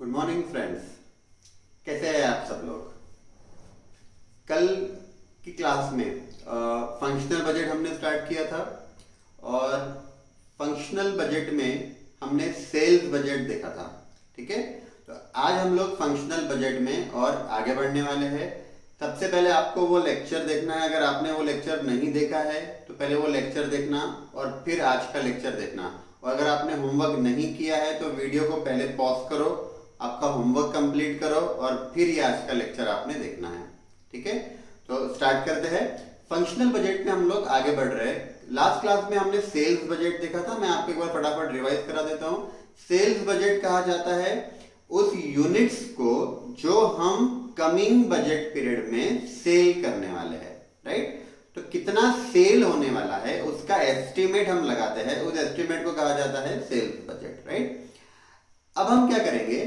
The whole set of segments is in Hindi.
Good morning friends. कैसे हैं आप सब लोग। कल की क्लास में फंक्शनल बजट हमने स्टार्ट किया था और फंक्शनल बजट में हमने सेल्स बजट देखा था। ठीक है, तो आज हम लोग फंक्शनल बजट में और आगे बढ़ने वाले हैं। सबसे पहले आपको वो लेक्चर देखना है। अगर आपने वो लेक्चर नहीं देखा है तो पहले वो लेक्चर देखना और फिर आज का लेक्चर देखना। और अगर आपने होमवर्क नहीं किया है तो वीडियो को पहले पॉज करो, आपका होमवर्क कंप्लीट करो और फिर ये आज का लेक्चर आपने देखना है। ठीक है, तो स्टार्ट करते हैं। फंक्शनल बजट में हम लोग आगे बढ़ रहे हैं। लास्ट क्लास में हमने सेल्स बजट देखा था। मैं आपको एक बार फटाफट रिवाइज करा देता हूं। सेल्स बजट कहा जाता है उस यूनिट्स को जो हम कमिंग बजट पीरियड में सेल करने वाले हैं। राइट, तो कितना सेल होने वाला है उसका एस्टिमेट हम लगाते हैं। उस एस्टिमेट को कहा जाता है सेल्स बजट। राइट, अब हम क्या करेंगे,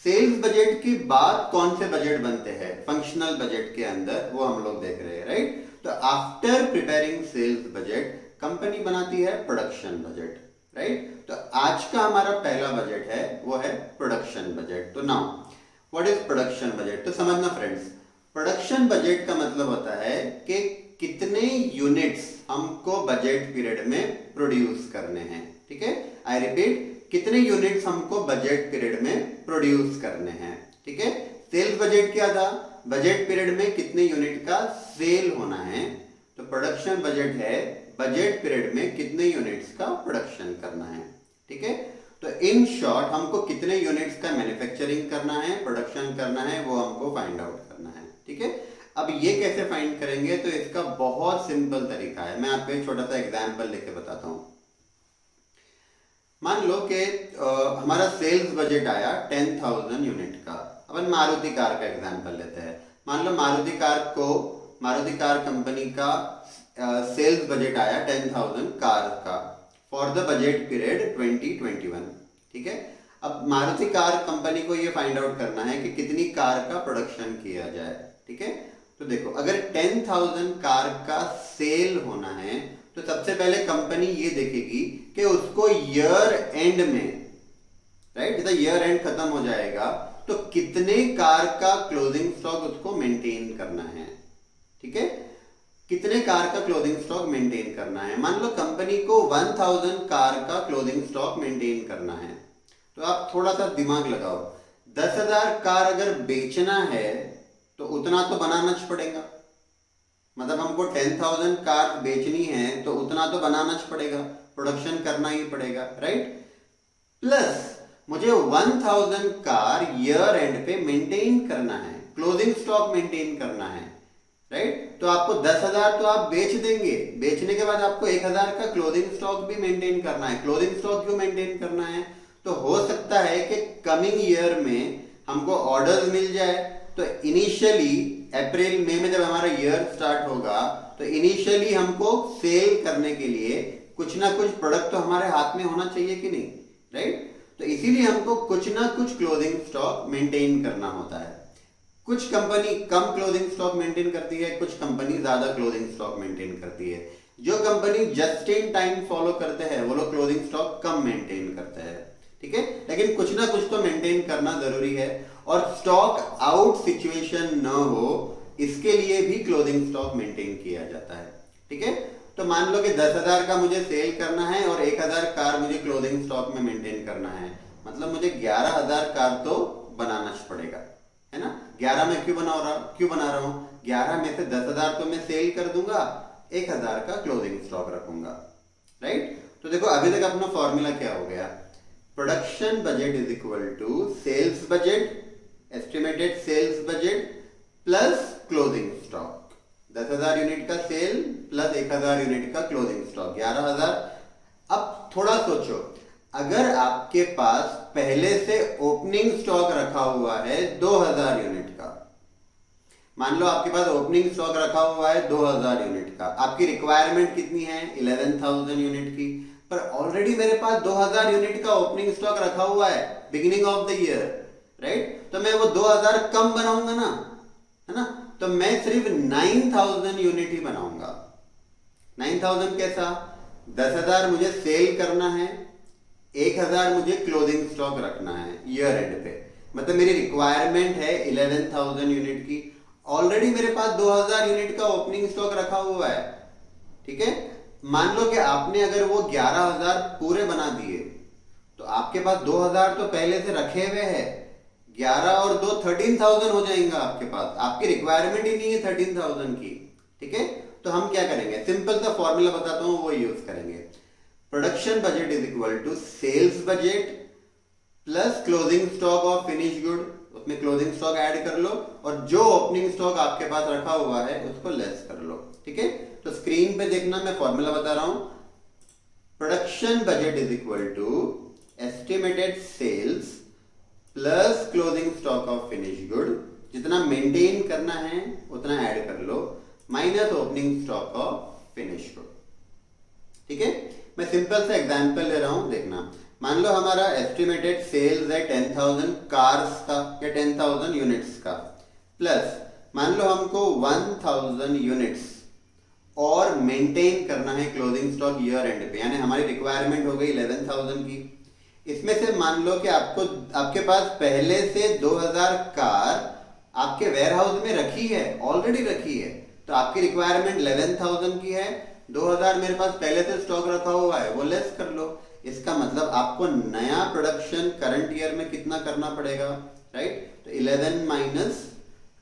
सेल्स बजट के बाद कौन से बजट बनते हैं फंक्शनल बजट के अंदर, वो हम लोग देख रहे हैं। राइट, तो after preparing sales budget company बनाती है प्रोडक्शन बजट। राइट, तो आज का हमारा पहला बजट है वो है प्रोडक्शन बजट। तो now what is production budget, तो समझना फ्रेंड्स। प्रोडक्शन बजट का मतलब होता है कि कितने यूनिट्स हमको बजट पीरियड में प्रोड्यूस करने हैं। ठीक है, आई रिपीट, कितने यूनिट्स हमको बजट पीरियड में प्रोड्यूस करने हैं। ठीक है, सेल्स बजट क्या था, बजट पीरियड में कितने यूनिट का सेल होना है। तो प्रोडक्शन बजट है बजट पीरियड में कितने यूनिट्स का प्रोडक्शन करना है। ठीक है, तो इन शॉर्ट हमको कितने यूनिट्स का मैन्युफैक्चरिंग करना है, प्रोडक्शन करना है, वो हमको फाइंड आउट करना है। ठीक है, अब ये कैसे फाइंड करेंगे, तो इसका बहुत सिंपल तरीका है। मैं आपको एक छोटा सा एग्जाम्पल लेके बताता हूं। मान लो कि हमारा सेल्स बजट आया 10,000 यूनिट का। अपन मारुति कार का एग्जांपल लेते हैं। मान लो मारुति कार कंपनी का सेल्स बजट आया 10,000 कार का फॉर द बजट पीरियड 2021। ठीक है, अब मारुति कार कंपनी को ये फाइंड आउट करना है कि कितनी कार का प्रोडक्शन किया जाए। ठीक है, तो देखो, अगर 10,000 कार का सेल होना है तो सबसे पहले कंपनी ये देखेगी कि उसको ईयर एंड में, राइट, जब ईयर एंड खत्म हो जाएगा तो कितने कार का क्लोजिंग स्टॉक उसको मेंटेन करना है। ठीक है, कितने कार का क्लोजिंग स्टॉक मेंटेन करना है। मान लो कंपनी को 1000 कार का क्लोजिंग स्टॉक मेंटेन करना है, तो आप थोड़ा सा दिमाग लगाओ। 10,000 कार अगर बेचना है तो उतना तो बनाना पड़ेगा। मतलब हमको 10,000 कार बेचनी है तो उतना तो बनाना पड़ेगा, प्रोडक्शन करना ही पड़ेगा। राइट, प्लस मुझे 1000 कार ईयर एंड पे मेंटेन करना है, क्लोजिंग स्टॉक मेंटेन करना है। राइट, तो आपको 10,000 तो आप बेच देंगे, बेचने के बाद आपको 1,000 का क्लोजिंग स्टॉक भी मेंटेन करना है। क्लोजिंग स्टॉक क्यों मेंटेन करना है, तो हो सकता है कि कमिंग ईयर में हमको ऑर्डर्स मिल जाए। तो इनिशियली अप्रैल मई में जब हमारा ईयर स्टार्ट होगा तो इनिशियली हमको सेल करने के लिए कुछ ना कुछ प्रोडक्ट तो हमारे हाथ में होना चाहिए कि नहीं। राइट, तो इसीलिए हमको कुछ ना कुछ क्लोजिंग स्टॉक मेंटेन करना होता है। कुछ कंपनी कम क्लोजिंग स्टॉक मेंटेन करती है, कुछ कंपनी ज्यादा क्लोजिंग स्टॉक मेंटेन करती है। जो company just in time follow करते हैं वो लोग क्लोजिंग स्टॉक कम मेंटेन करते हैं। ठीक है, लेकिन कुछ ना कुछ तो मेंटेन करना जरूरी है। और स्टॉक आउट सिचुएशन न हो इसके लिए भी क्लोजिंग स्टॉक मेंटेन किया जाता है। ठीक है, तो मान लो कि 10,000 का मुझे सेल करना है और 1,000 कार मुझे क्लोजिंग स्टॉक में मेंटेन करना है, मतलब मुझे 11,000 कार तो बनाना पड़ेगा, है ना। 11 में क्यों बना रहा हूं, 11 में से 10,000 तो मैं सेल कर दूंगा, 1,000 का क्लोजिंग स्टॉक रखूंगा। राइट, तो देखो अभी तक अपना फॉर्मूला क्या हो गया, production budget is equal to sales budget, estimated sales budget plus closing stock. 10,000 unit का सेल प्लस 1,000 यूनिट का क्लोजिंग स्टॉक 11,000। अब थोड़ा सोचो, अगर आपके पास पहले से ओपनिंग स्टॉक रखा हुआ है 2,000 यूनिट का, मान लो आपके पास ओपनिंग स्टॉक रखा हुआ है 2,000 यूनिट का, आपकी रिक्वायरमेंट कितनी है 11,000 यूनिट की, पर ऑलरेडी मेरे पास 2,000 यूनिट का ओपनिंग स्टॉक रखा हुआ है beginning of the year. Right, तो मैं वो 2,000 कम बनाऊंगा ना, है ना, तो मैं सिर्फ 9,000 यूनिट ही बनाऊंगा। 9,000 कैसा, 10,000 मुझे सेल करना है, 1,000 मुझे क्लोजिंग स्टॉक रखना है ईयर एंड पे। मतलब मेरी रिक्वायरमेंट है 11,000 यूनिट की, ऑलरेडी मेरे पास 2,000 यूनिट का ओपनिंग स्टॉक रखा हुआ है, ठीक है। मान लो कि आपने अगर वो 11,000 पूरे बना दिए तो आपके पास 2,000 तो पहले से रखे हुए हैं, 11 और 2 13,000 हो जाएगा आपके पास, आपकी रिक्वायरमेंट ही नहीं है 13,000 की, ठीक है। तो हम क्या करेंगे, सिंपल सा फॉर्मूला बताता हूं वो यूज करेंगे। Production budget is equal to sales budget plus closing stock of finish good, उसमें क्लोजिंग स्टॉक ऐड कर लो और जो ओपनिंग स्टॉक आपके पास रखा हुआ है उसको लेस कर लो, ठीक है। तो स्क्रीन पे देखना, मैं फॉर्मूला बता रहा हूं। Production budget is equal to estimated sales plus closing stock of finish good, जितना मेंटेन करना है उतना ऐड कर लो, minus opening stock of finish good, ठीक है। मैं सिंपल सा एग्जांपल ले रहा हूं, देखना। मान लो हमारा एस्टिमेटेड सेल्स है 10,000 कार्स का या 10,000 यूनिट्स का, प्लस मान लो हमको 1,000 यूनिट्स और मेंटेन करना है क्लोजिंग स्टॉक ईयर एंड पे, यानी हमारी रिक्वायरमेंट हो गई 11,000 की। इसमें से मान लो कि आपके पास पहले से 2,000 कार आपके वेयरहाउस में रखी है, ऑलरेडी रखी है, तो आपकी रिक्वायरमेंट 11,000 की है, 2,000 मेरे पास पहले से स्टॉक रखा हुआ है, वो लेस कर लो। इसका मतलब आपको नया प्रोडक्शन करंट ईयर में कितना करना पड़ेगा, राइट। तो 11 माइनस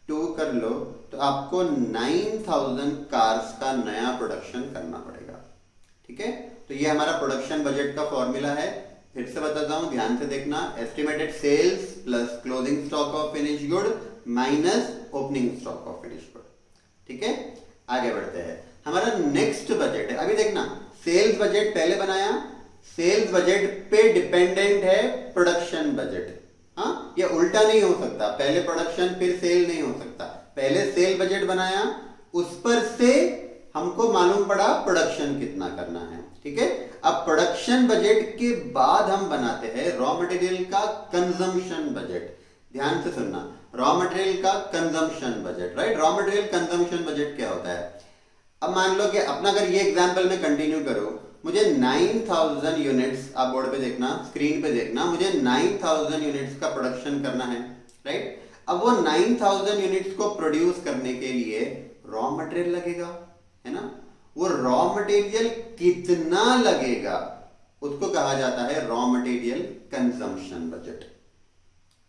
2 कर लो तो आपको 9,000 कार्स का नया प्रोडक्शन करना पड़ेगा, ठीक है। तो ये हमारा प्रोडक्शन बजट का फॉर्मूला है। फिर से बताता हूं, ध्यान से देखना। Estimated sales plus closing stock of finish good minus opening stock of finish good, ठीक है। आगे बढ़ते हैं, हमारा नेक्स्ट बजट है। अभी देखना, सेल्स बजट पहले बनाया, सेल्स बजट पे डिपेंडेंट है प्रोडक्शन बजट। हाँ, ये उल्टा नहीं हो सकता, पहले प्रोडक्शन फिर सेल नहीं हो सकता। पहले सेल बजट बनाया, उस पर से हमको मालूम पड़ा प्रोडक्शन कितना करना है, ठीक है। अब प्रोडक्शन बजट के बाद हम बनाते हैं रॉ मटेरियल का कंजम्पशन बजट। ध्यान से सुनना, रॉ मटेरियल का consumption budget, right. Raw material consumption budget क्या होता है? अब मान लो कि अपना अगर ये एग्जांपल में कंटिन्यू करो, मुझे 9,000 यूनिट्स, आप बोर्ड पे देखना, स्क्रीन पे देखना, मुझे 9,000 यूनिट्स का प्रोडक्शन करना है, राइट। अब वो 9,000 यूनिट्स को प्रोड्यूस करने के लिए रॉ मटेरियल लगेगा, है ना। वो रॉ मटेरियल कितना लगेगा उसको कहा जाता है raw material consumption budget,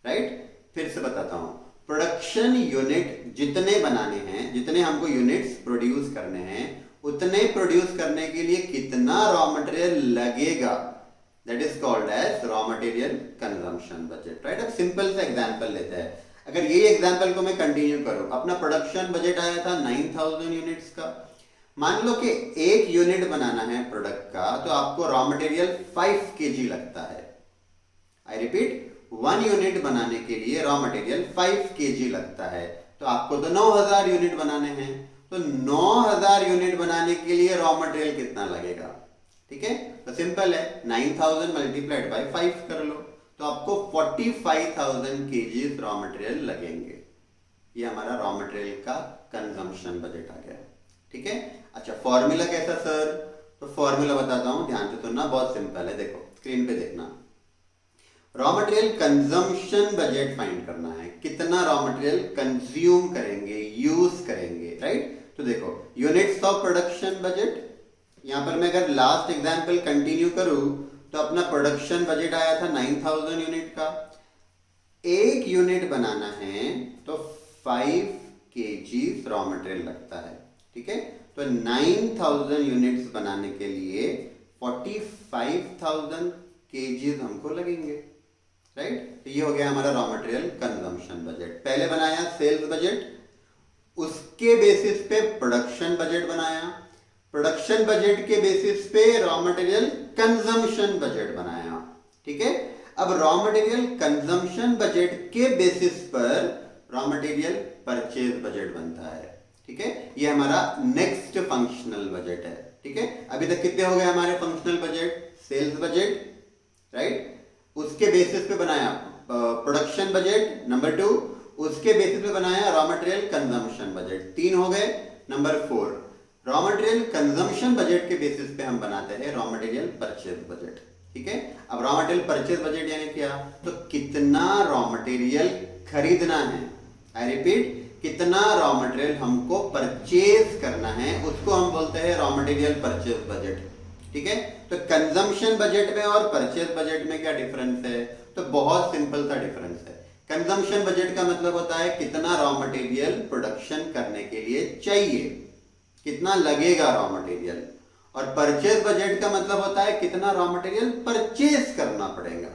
right. फिर से बताता हूं, प्रोडक्शन यूनिट जितने बनाने हैं, जितने हमको यूनिट्स प्रोड्यूस करने हैं, उतने प्रोड्यूस करने के लिए कितना रॉ मटेरियल लगेगा, that is called as raw material consumption budget, right. अब सिंपल सा एग्जांपल लेते हैं। अगर ये एग्जांपल को मैं कंटिन्यू करूं, अपना प्रोडक्शन बजट आया था 9,000 यूनिट्स का। मान लो कि एक यूनिट बनाना है प्रोडक्ट का, तो आपको रॉ मटेरियल 5 kg लगता है। आई रिपीट, 1 यूनिट बनाने के लिए रॉ मटेरियल 5 kg लगता है, तो आपको तो 9,000 यूनिट बनाने हैं, तो 9,000 यूनिट बनाने के लिए रॉ मटेरियल कितना लगेगा, ठीक है। तो सिंपल है, 9,000 मल्टीप्लाइड बाय 5 कर लो, तो आपको 45,000 kg रॉ मटेरियल लगेंगे। ये हमारा रॉ मटेरियल का कंजम्पशन बजट आ गया, ठीक है। अच्छा, फॉर्मूला कैसा सर? तो फॉर्मूला बताता हूं, ध्यान से सुनना, बहुत सिंपल है। देखो स्क्रीन पे देखना, raw material consumption budget find करना है, कितना रॉ मटेरियल कंज्यूम करेंगे, यूज करेंगे, राइट। तो देखो, यूनिट्स ऑफ प्रोडक्शन बजट, यहां पर मैं अगर लास्ट एग्जांपल कंटिन्यू करूं तो अपना प्रोडक्शन बजट आया था 9,000 यूनिट का। एक यूनिट बनाना है तो 5 kg रॉ मटेरियल लगता है, ठीक है। तो 9,000 यूनिट्स बनाने के लिए 45,000 kg हमको लगेंगे, राइट। तो ये हो गया हमारा रॉ मटेरियल कंजम्पशन बजट। पहले बनाया सेल्स बजट, उसके बेसिस पे प्रोडक्शन बजट बनाया, प्रोडक्शन बजट के बेसिस पे रॉ मटेरियल कंजम्पशन बजट बनाया, ठीक है। अब रॉ मटेरियल कंजम्पशन बजट के बेसिस पर रॉ मटेरियल परचेज बजट बनता है, ठीक है। ये हमारा नेक्स्ट फंक्शनल बजट है, ठीक है। अभी तक कितने हो गए हमारे functional budget? Sales budget, right, उसके बेसिस पे बनाया प्रोडक्शन बजट, नंबर 2 उसके बेसिस पे बनाया रॉ मटेरियल कंजम्पशन बजट, 3 हो गए। Number 4 raw material consumption budget के बेसिस पे हम बनाते हैं रॉ मटेरियल परचेज बजट, ठीक है। अब रॉ मटेरियल परचेज बजट यानी क्या, तो कितना रॉ मटेरियल खरीदना है, आई रिपीट, कितना रॉ मटेरियल हमको परचेज करना है उसको हम बोलते हैं रॉ मटेरियल परचेज बजट, ठीक है। तो कंजम्पशन बजट में और परचेज बजट में क्या डिफरेंस है, तो बहुत सिंपल सा डिफरेंस है। कंजम्पशन बजट का मतलब होता है कितना रॉ मटेरियल प्रोडक्शन करने के लिए चाहिए, कितना लगेगा रॉ मटेरियल, और परचेज बजट का मतलब होता है कितना रॉ मटेरियल परचेज करना पड़ेगा,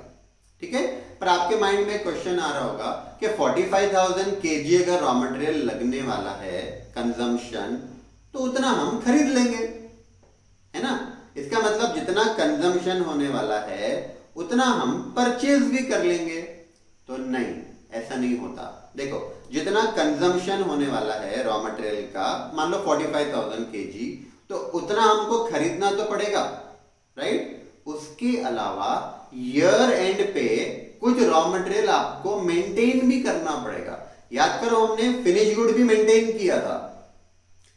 ठीक है। पर आपके माइंड में क्वेश्चन आ रहा होगा कि 45,000 केजी अगर रॉ मटेरियल लगने वाला है कंजम्पशन, तो उतना हम खरीद लेंगे, है ना। इसका मतलब जितना कंजम्पशन होने वाला है उतना हम परचेज भी कर लेंगे, तो नहीं, ऐसा नहीं होता। देखो, जितना कंजम्पशन होने वाला है रॉ मटेरियल का, मान लो 45,000 केजी, तो उतना हमको खरीदना तो पड़ेगा, राइट। उसके अलावा ईयर एंड पे कुछ रॉ मटेरियल आपको मेंटेन भी करना पड़ेगा। याद करो, हमने फिनिश गुड भी मेंटेन किया था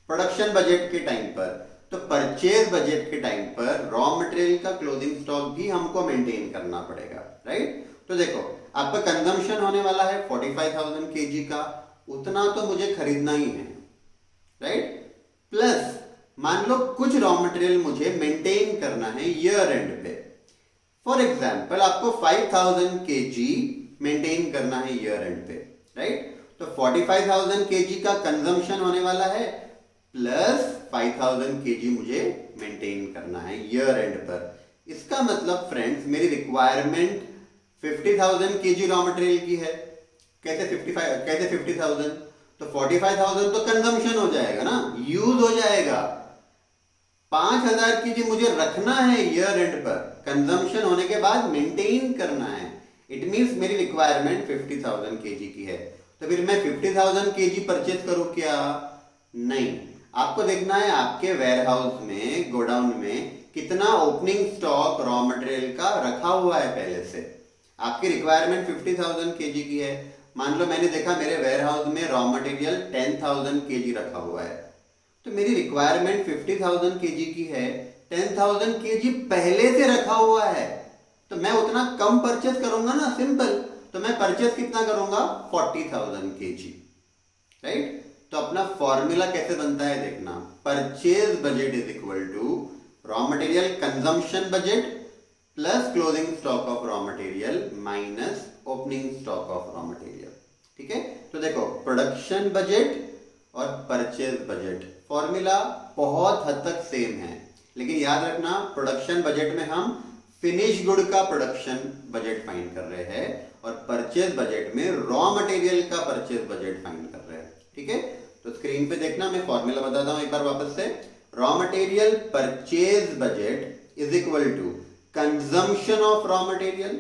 प्रोडक्शन बजट के टाइम पर, तो परचेज बजट के टाइम पर रॉ मटेरियल का क्लोजिंग स्टॉक भी हमको मेंटेन करना पड़ेगा, राइट। तो देखो, आपका कंजम्पशन होने वाला है 45,000 केजी का, उतना तो मुझे खरीदना ही है, राइट। प्लस मान लो कुछ रॉ मटेरियल मुझे मेंटेन करना है ईयर एंड पे। फॉर एग्जाम्पल, आपको 5,000 केजी मेंटेन करना है ईयर एंड पे, राइट। तो 45,000 केजी का कंजम्पशन होने वाला है, प्लस 5,000 केजी मुझे मेंटेन करना है ईयर एंड पर। इसका मतलब फ्रेंड्स, मेरी रिक्वायरमेंट 50,000 केजी रॉ मटेरियल की है। कैसे 50,000, तो 45,000 तो कंजम्पशन हो जाएगा ना, यूज हो जाएगा। 5,000 केजी मुझे रखना है ईयर एंड पर, कंजम्पशन होने के बाद मेंटेन करना है। इट मींस मेरी रिक्वायरमेंट 50,000 केजी की है, तो फिर मैं 50,000 केजी परचेज करूं क्या? नहीं, आपको देखना है आपके वेयरहाउस में, गोडाउन में कितना ओपनिंग स्टॉक रॉ मटेरियल का रखा हुआ है पहले से। आपकी रिक्वायरमेंट 50,000 केजी की है, मान लो मैंने देखा मेरे वेयरहाउस में रॉ मटेरियल 10,000 केजी रखा हुआ है, तो मेरी रिक्वायरमेंट 50,000 केजी की है, 10,000 केजी पहले से रखा हुआ है, तो मैं उतना कम परचेज करूंगा ना, सिंपल। तो मैं परचेज कितना करूंगा? 40,000 केजी, राइट। तो अपना फॉर्मूला कैसे बनता है देखना, purchase budget is equal to raw material consumption budget plus closing stock of raw material minus opening stock of raw material, ठीक है। तो देखो, प्रोडक्शन बजट और परचेज बजट फॉर्मूला बहुत हद तक सेम है, लेकिन याद रखना प्रोडक्शन बजट में हम फिनिश गुड का प्रोडक्शन बजट फाइंड कर रहे हैं और परचेज बजट में रॉ मटेरियल का परचेज बजट फाइंड कर रहे हैं, ठीक है। तो स्क्रीन पे देखना, मैं फॉर्मूला बताता हूं एक बार वापस से। Raw material purchase budget is equal to consumption of raw material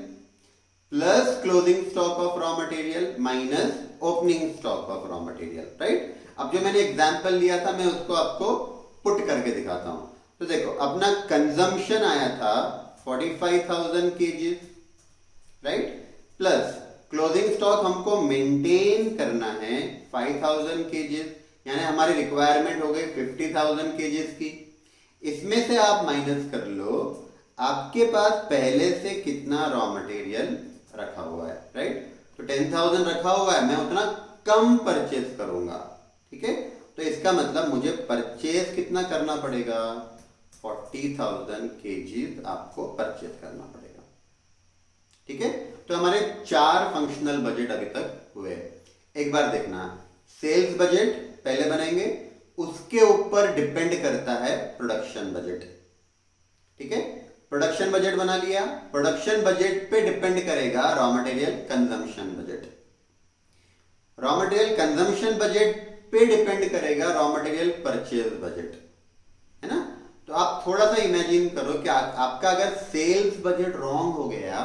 plus closing stock of raw material minus opening stock of raw material, right. अब जो मैंने एग्जांपल लिया था, मैं उसको आपको पुट करके दिखाता हूं। तो देखो, अपना कंजम्पशन आया था 45,000 KG, right, plus closing stock हमको मेंटेन करना है 5,000 केजीज, यानी हमारी रिक्वायरमेंट हो गई 50,000 केजीज की। इसमें से आप माइनस कर लो आपके पास पहले से कितना रॉ मटेरियल रखा हुआ है, राइट। तो 10,000 रखा हुआ है, मैं उतना कम परचेज करूंगा, ठीक है। तो इसका मतलब मुझे परचेज कितना करना पड़ेगा? 40,000 केजीज आपको परचेज करना पड़ेगा, ठीक है। तो हमारे 4 फंक्शनल बजट अभी तक हुए। एक बार देखना, सेल्स बजट पहले बनेंगे, उसके ऊपर डिपेंड करता है प्रोडक्शन बजट, ठीक है। प्रोडक्शन बजट बना लिया, प्रोडक्शन बजट पे डिपेंड करेगा raw material consumption budget, raw material consumption budget पे डिपेंड करेगा रॉ मटेरियल परचेज बजट, है ना। तो आप थोड़ा सा इमेजिन करो कि आपका अगर सेल्स बजट रॉन्ग हो गया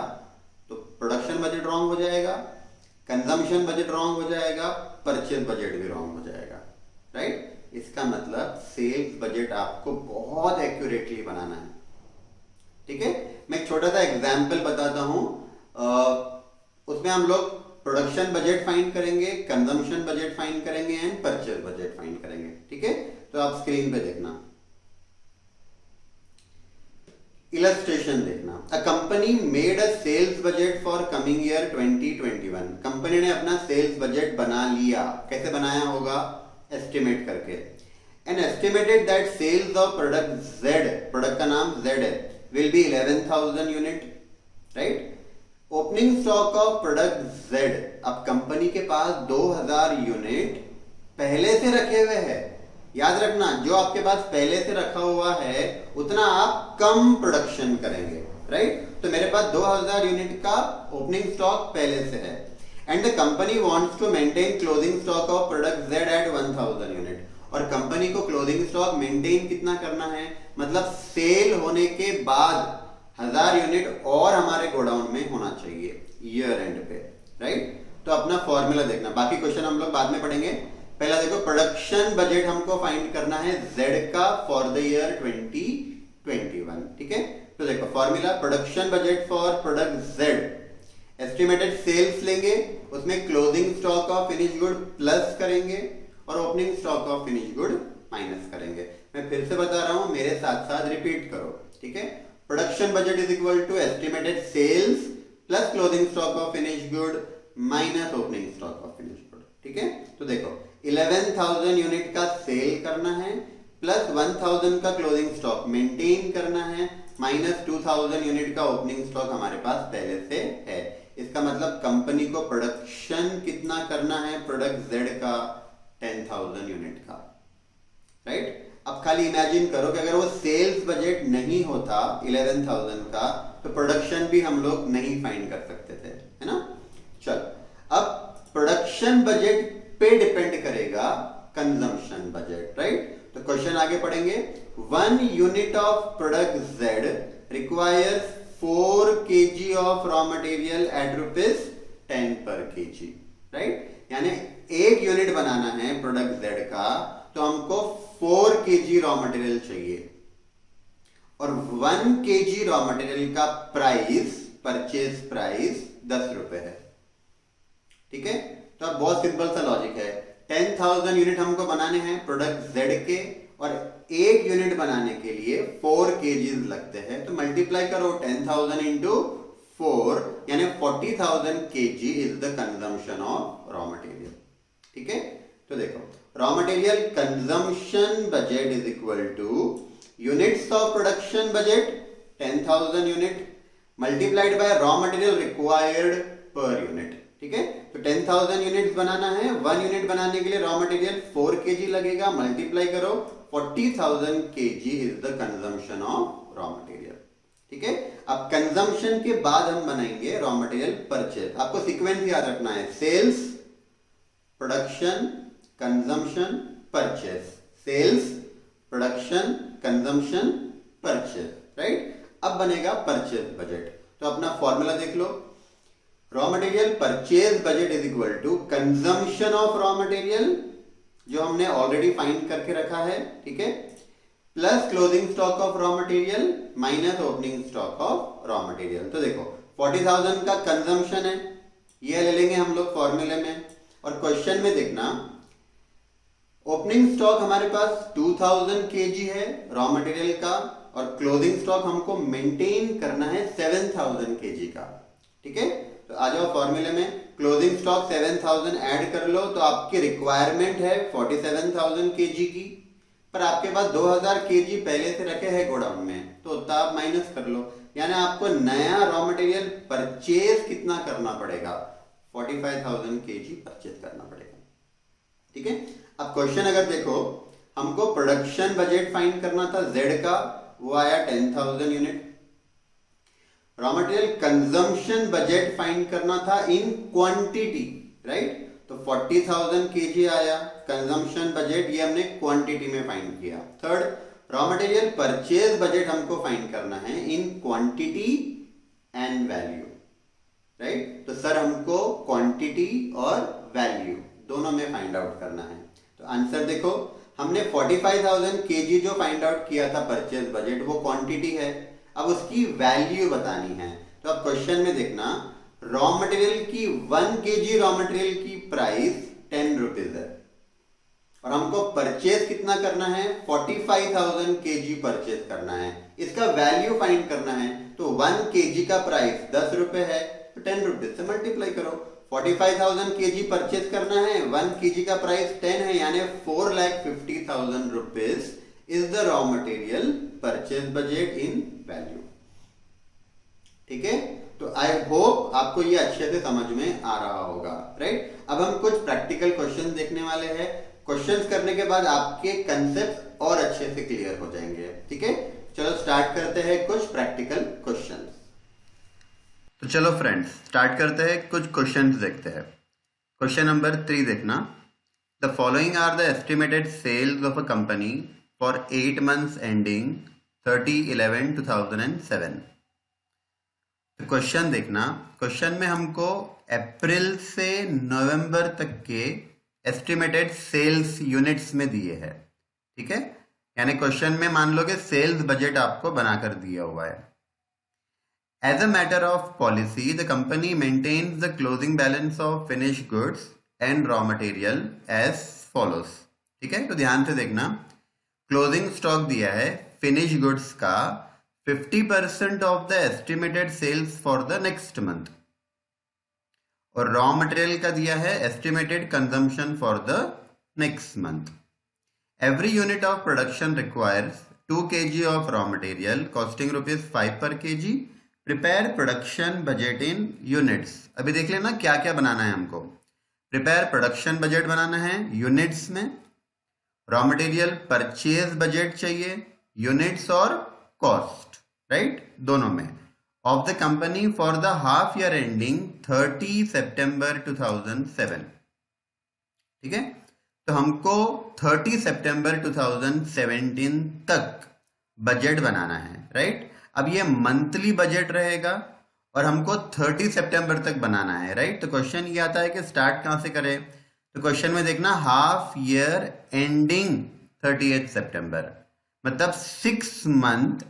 तो प्रोडक्शन बजट रॉन्ग हो जाएगा, कंजम्पशन बजट रॉन्ग हो जाएगा, परचेज बजट भी रॉन्ग हो जाएगा, राइट। इसका मतलब सेल्स बजट आपको बहुत एक्यूरेटली बनाना है, ठीक है। मैं एक छोटा सा एग्जाम्पल बताता हूं, उसमें हम लोग प्रोडक्शन बजट फाइंड करेंगे, कंजम्पशन बजट फाइंड करेंगे एंड परचेज बजट फाइंड करेंगे, ठीक है। तो आप स्क्रीन पे देखना, इलस्ट्रेशन देखना। A company made a sales budget for coming year 2021। Company ने अपना सेल्स बजट बना लिया। कैसे बनाया होगा? एस्टिमेट करके। And estimated that sales of product Z, product का नाम Z है, will be 11,000 unit, right. Opening stock of product Z, अब कंपनी के पास 2,000 यूनिट पहले से रखे हुए हैं। याद रखना, जो आपके पास पहले से रखा हुआ है उतना आप कम प्रोडक्शन करेंगे, राइट। तो मेरे पास 2,000 यूनिट का ओपनिंग स्टॉक पहले से है। And the company wants to maintain closing stock of product Z at 1,000 unit. और कंपनी को क्लोजिंग स्टॉक मेंटेन कितना करना है? मतलब सेल होने के बाद 1,000 यूनिट और हमारे गोडाउन में होना चाहिए ईयर एंड पे, राइट। तो अपना फॉर्मूला देखना, बाकी क्वेश्चन हम लोग बाद में पढ़ेंगे। पहला देखो, प्रोडक्शन बजट हमको फाइंड करना है Z का फॉर द ईयर 2021, ठीक है। तो देखो formula, production budget for product Z, estimated sales लेंगे, उसमें closing stock of finish good plus करेंगे और opening stock of finish good minus करेंगे। मैं फिर से बता रहा हूं, मेरे साथ साथ रिपीट करो, ठीक है। Production budget is equal to estimated sales plus closing stock of finish good minus opening stock of finish good, ठीक है। तो देखो 11,000 यूनिट का सेल करना है, प्लस 1,000 का क्लोजिंग स्टॉक मेंटेन करना है, माइनस 2,000 यूनिट का ओपनिंग स्टॉक हमारे पास पहले से है। इसका मतलब कंपनी को प्रोडक्शन कितना करना है प्रोडक्ट Z का? 10,000 यूनिट का, राइट। अब खाली इमेजिन करो कि अगर वो सेल्स बजट नहीं होता 11,000 का, तो प्रोडक्शन भी हम लोग नहीं फाइंड कर सकते थे, है ना। चलो, अब प्रोडक्शन बजट पे डिपेंड करेगा कंजम्पशन बजट, राइट। तो क्वेश्चन आगे पढ़ेंगे। 1 unit of product Z requires 4 kg of raw material at ₹10 पर kg, राइट। यानी 1 यूनिट बनाना है प्रोडक्ट Z का, तो हमको 4 kg रॉ मटेरियल चाहिए और 1 kg रॉ मटेरियल का प्राइस, परचेज प्राइस 10 रुपए है, ठीक है। तो अब बहुत सिंपल सा लॉजिक है, 10,000 यूनिट हमको बनाने हैं प्रोडक्ट Z के, और 1 यूनिट बनाने के लिए 4 kg लगते हैं। तो मल्टीप्लाई करो 10,000 इंटू 4, यानी 40,000 kg is the consumption of raw material, ठीक है। तो देखो raw material consumption budget is equal two units of production budget 10,000 unit multiplied by raw material required per unit, ठीक है। तो 10,000 यूनिट्स बनाना है, 1 यूनिट बनाने के लिए रॉ मटेरियल 4 kg लगेगा, मल्टीप्लाई करो 40,000 kg is the consumption of raw material, ठीक है। अब कंजम्पशन के बाद हम बनाएंगे रॉ मटेरियल परचेज। आपको सीक्वेंस याद रखना है, sales, production, consumption, purchase, sales, production, consumption, purchase, right. अब बनेगा परचेज बजट। तो अपना फॉर्मूला देख लो, raw material purchase budget is equal to consumption of raw material, जो हमने ऑलरेडी फाइंड करके रखा है, ठीक है, plus closing stock of raw material minus opening stock of raw material. तो देखो 40,000 का कंजम्पशन है, ये ले लेंगे हम लोग फॉर्मूले में, और क्वेश्चन में देखना ओपनिंग स्टॉक हमारे पास 2,000 kg है रॉ मटेरियल का, और क्लोजिंग स्टॉक हमको मेंटेन करना है 7,000 kg का, ठीक है। तो आ जाओ फॉर्मूले में, क्लोजिंग स्टॉक 7,000 ऐड कर लो, तो आपकी रिक्वायरमेंट है 47,000 kg की, पर आपके पास 2,000 kg पहले से रखे हैं गोडाउन में, तो उतना आप माइनस कर लो। यानी आपको नया रॉ मटेरियल परचेज कितना करना पड़ेगा? 45,000 kg परचेज करना पड़ेगा, ठीक है। अब क्वेश्चन अगर देखो, हमको प्रोडक्शन बजट फाइंड करना था Z का, वो आया 10,000 unit. Raw material consumption budget find करना था इन क्वांटिटी, राइट। तो 40,000 kg आया कंजम्पशन बजट, ये हमने क्वांटिटी में फाइंड किया। Third, raw material purchase budget हमको फाइंड करना है in quantity and value, right. तो सर हमको क्वांटिटी और वैल्यू दोनों में फाइंड आउट करना है। तो आंसर देखो, हमने 45,000 kg जो फाइंड आउट किया था परचेज बजट, वो क्वांटिटी है, अब उसकी वैल्यू बतानी है। तो अब क्वेश्चन में देखना, रॉ मटेरियल की 1 kg रॉ मटेरियल की प्राइस 10 रुपीज है, और हमको परचेज कितना करना है, 45,000 kg परचेज करना है। इसका वैल्यू फाइंड करना है, तो 1 kg का प्राइस 10 रुपए है, तो 10 रुपीज से मल्टीप्लाई करो। 45,000 kg परचेज करना है, 1 kg का प्राइस 10 है, यानी 4,50,000 rupees is the raw material purchase budget in value. ठीक है, तो आई होप आपको ये अच्छे से समझ में आ रहा होगा, राइट। अब हम कुछ प्रैक्टिकल क्वेश्चन देखने वाले हैं। क्वेश्चंस करने के बाद आपके कंसेप्ट और अच्छे से क्लियर हो जाएंगे। ठीक है, चलो स्टार्ट करते हैं कुछ प्रैक्टिकल क्वेश्चंस। तो चलो फ्रेंड्स स्टार्ट करते हैं, कुछ क्वेश्चंस देखते हैं। क्वेश्चन नंबर 3 देखना। The following are the estimated sales of a company for 8 months ending 30/11/2007। Question देखना। क्वेश्चन में हमको अप्रैल से नवंबर तक के एस्टिमेटेड सेल्स यूनिट्स में दिए हैं। ठीक है, यानी क्वेश्चन में मान लो कि सेल्स बजट आपको बनाकर दिया हुआ है। As a matter of policy the company maintains the closing balance of finish goods and raw material as follows. ठीक है, तो ध्यान से देखना। क्लोजिंग स्टॉक दिया है फिनिश गुड्स का 50% of the estimated sales for the next month, और रॉ मटेरियल का दिया है estimated consumption for the next month. Every unit of production requires 2 kg of raw material costing ₹5 per kg। Prepare production budget in units. अभी देख लेना क्या क्या बनाना है हमको। प्रिपेयर प्रोडक्शन बजट बनाना है यूनिट्स में, रॉ मटेरियल परचेज बजट चाहिए यूनिट्स और कॉस्ट, राइट, दोनों में, of the company for the half year ending 30 सितंबर 2007। ठीक है, तो हमको 30 सितंबर 2017 तक बजट बनाना है, राइट। अब ये मंथली बजट रहेगा और हमको 30 सितंबर तक बनाना है, राइट। तो क्वेश्चन ये आता है कि स्टार्ट कहां से करें। तो क्वेश्चन में देखना हाफ ईयर एंडिंग 30 सितंबर, मतलब 6 मंथ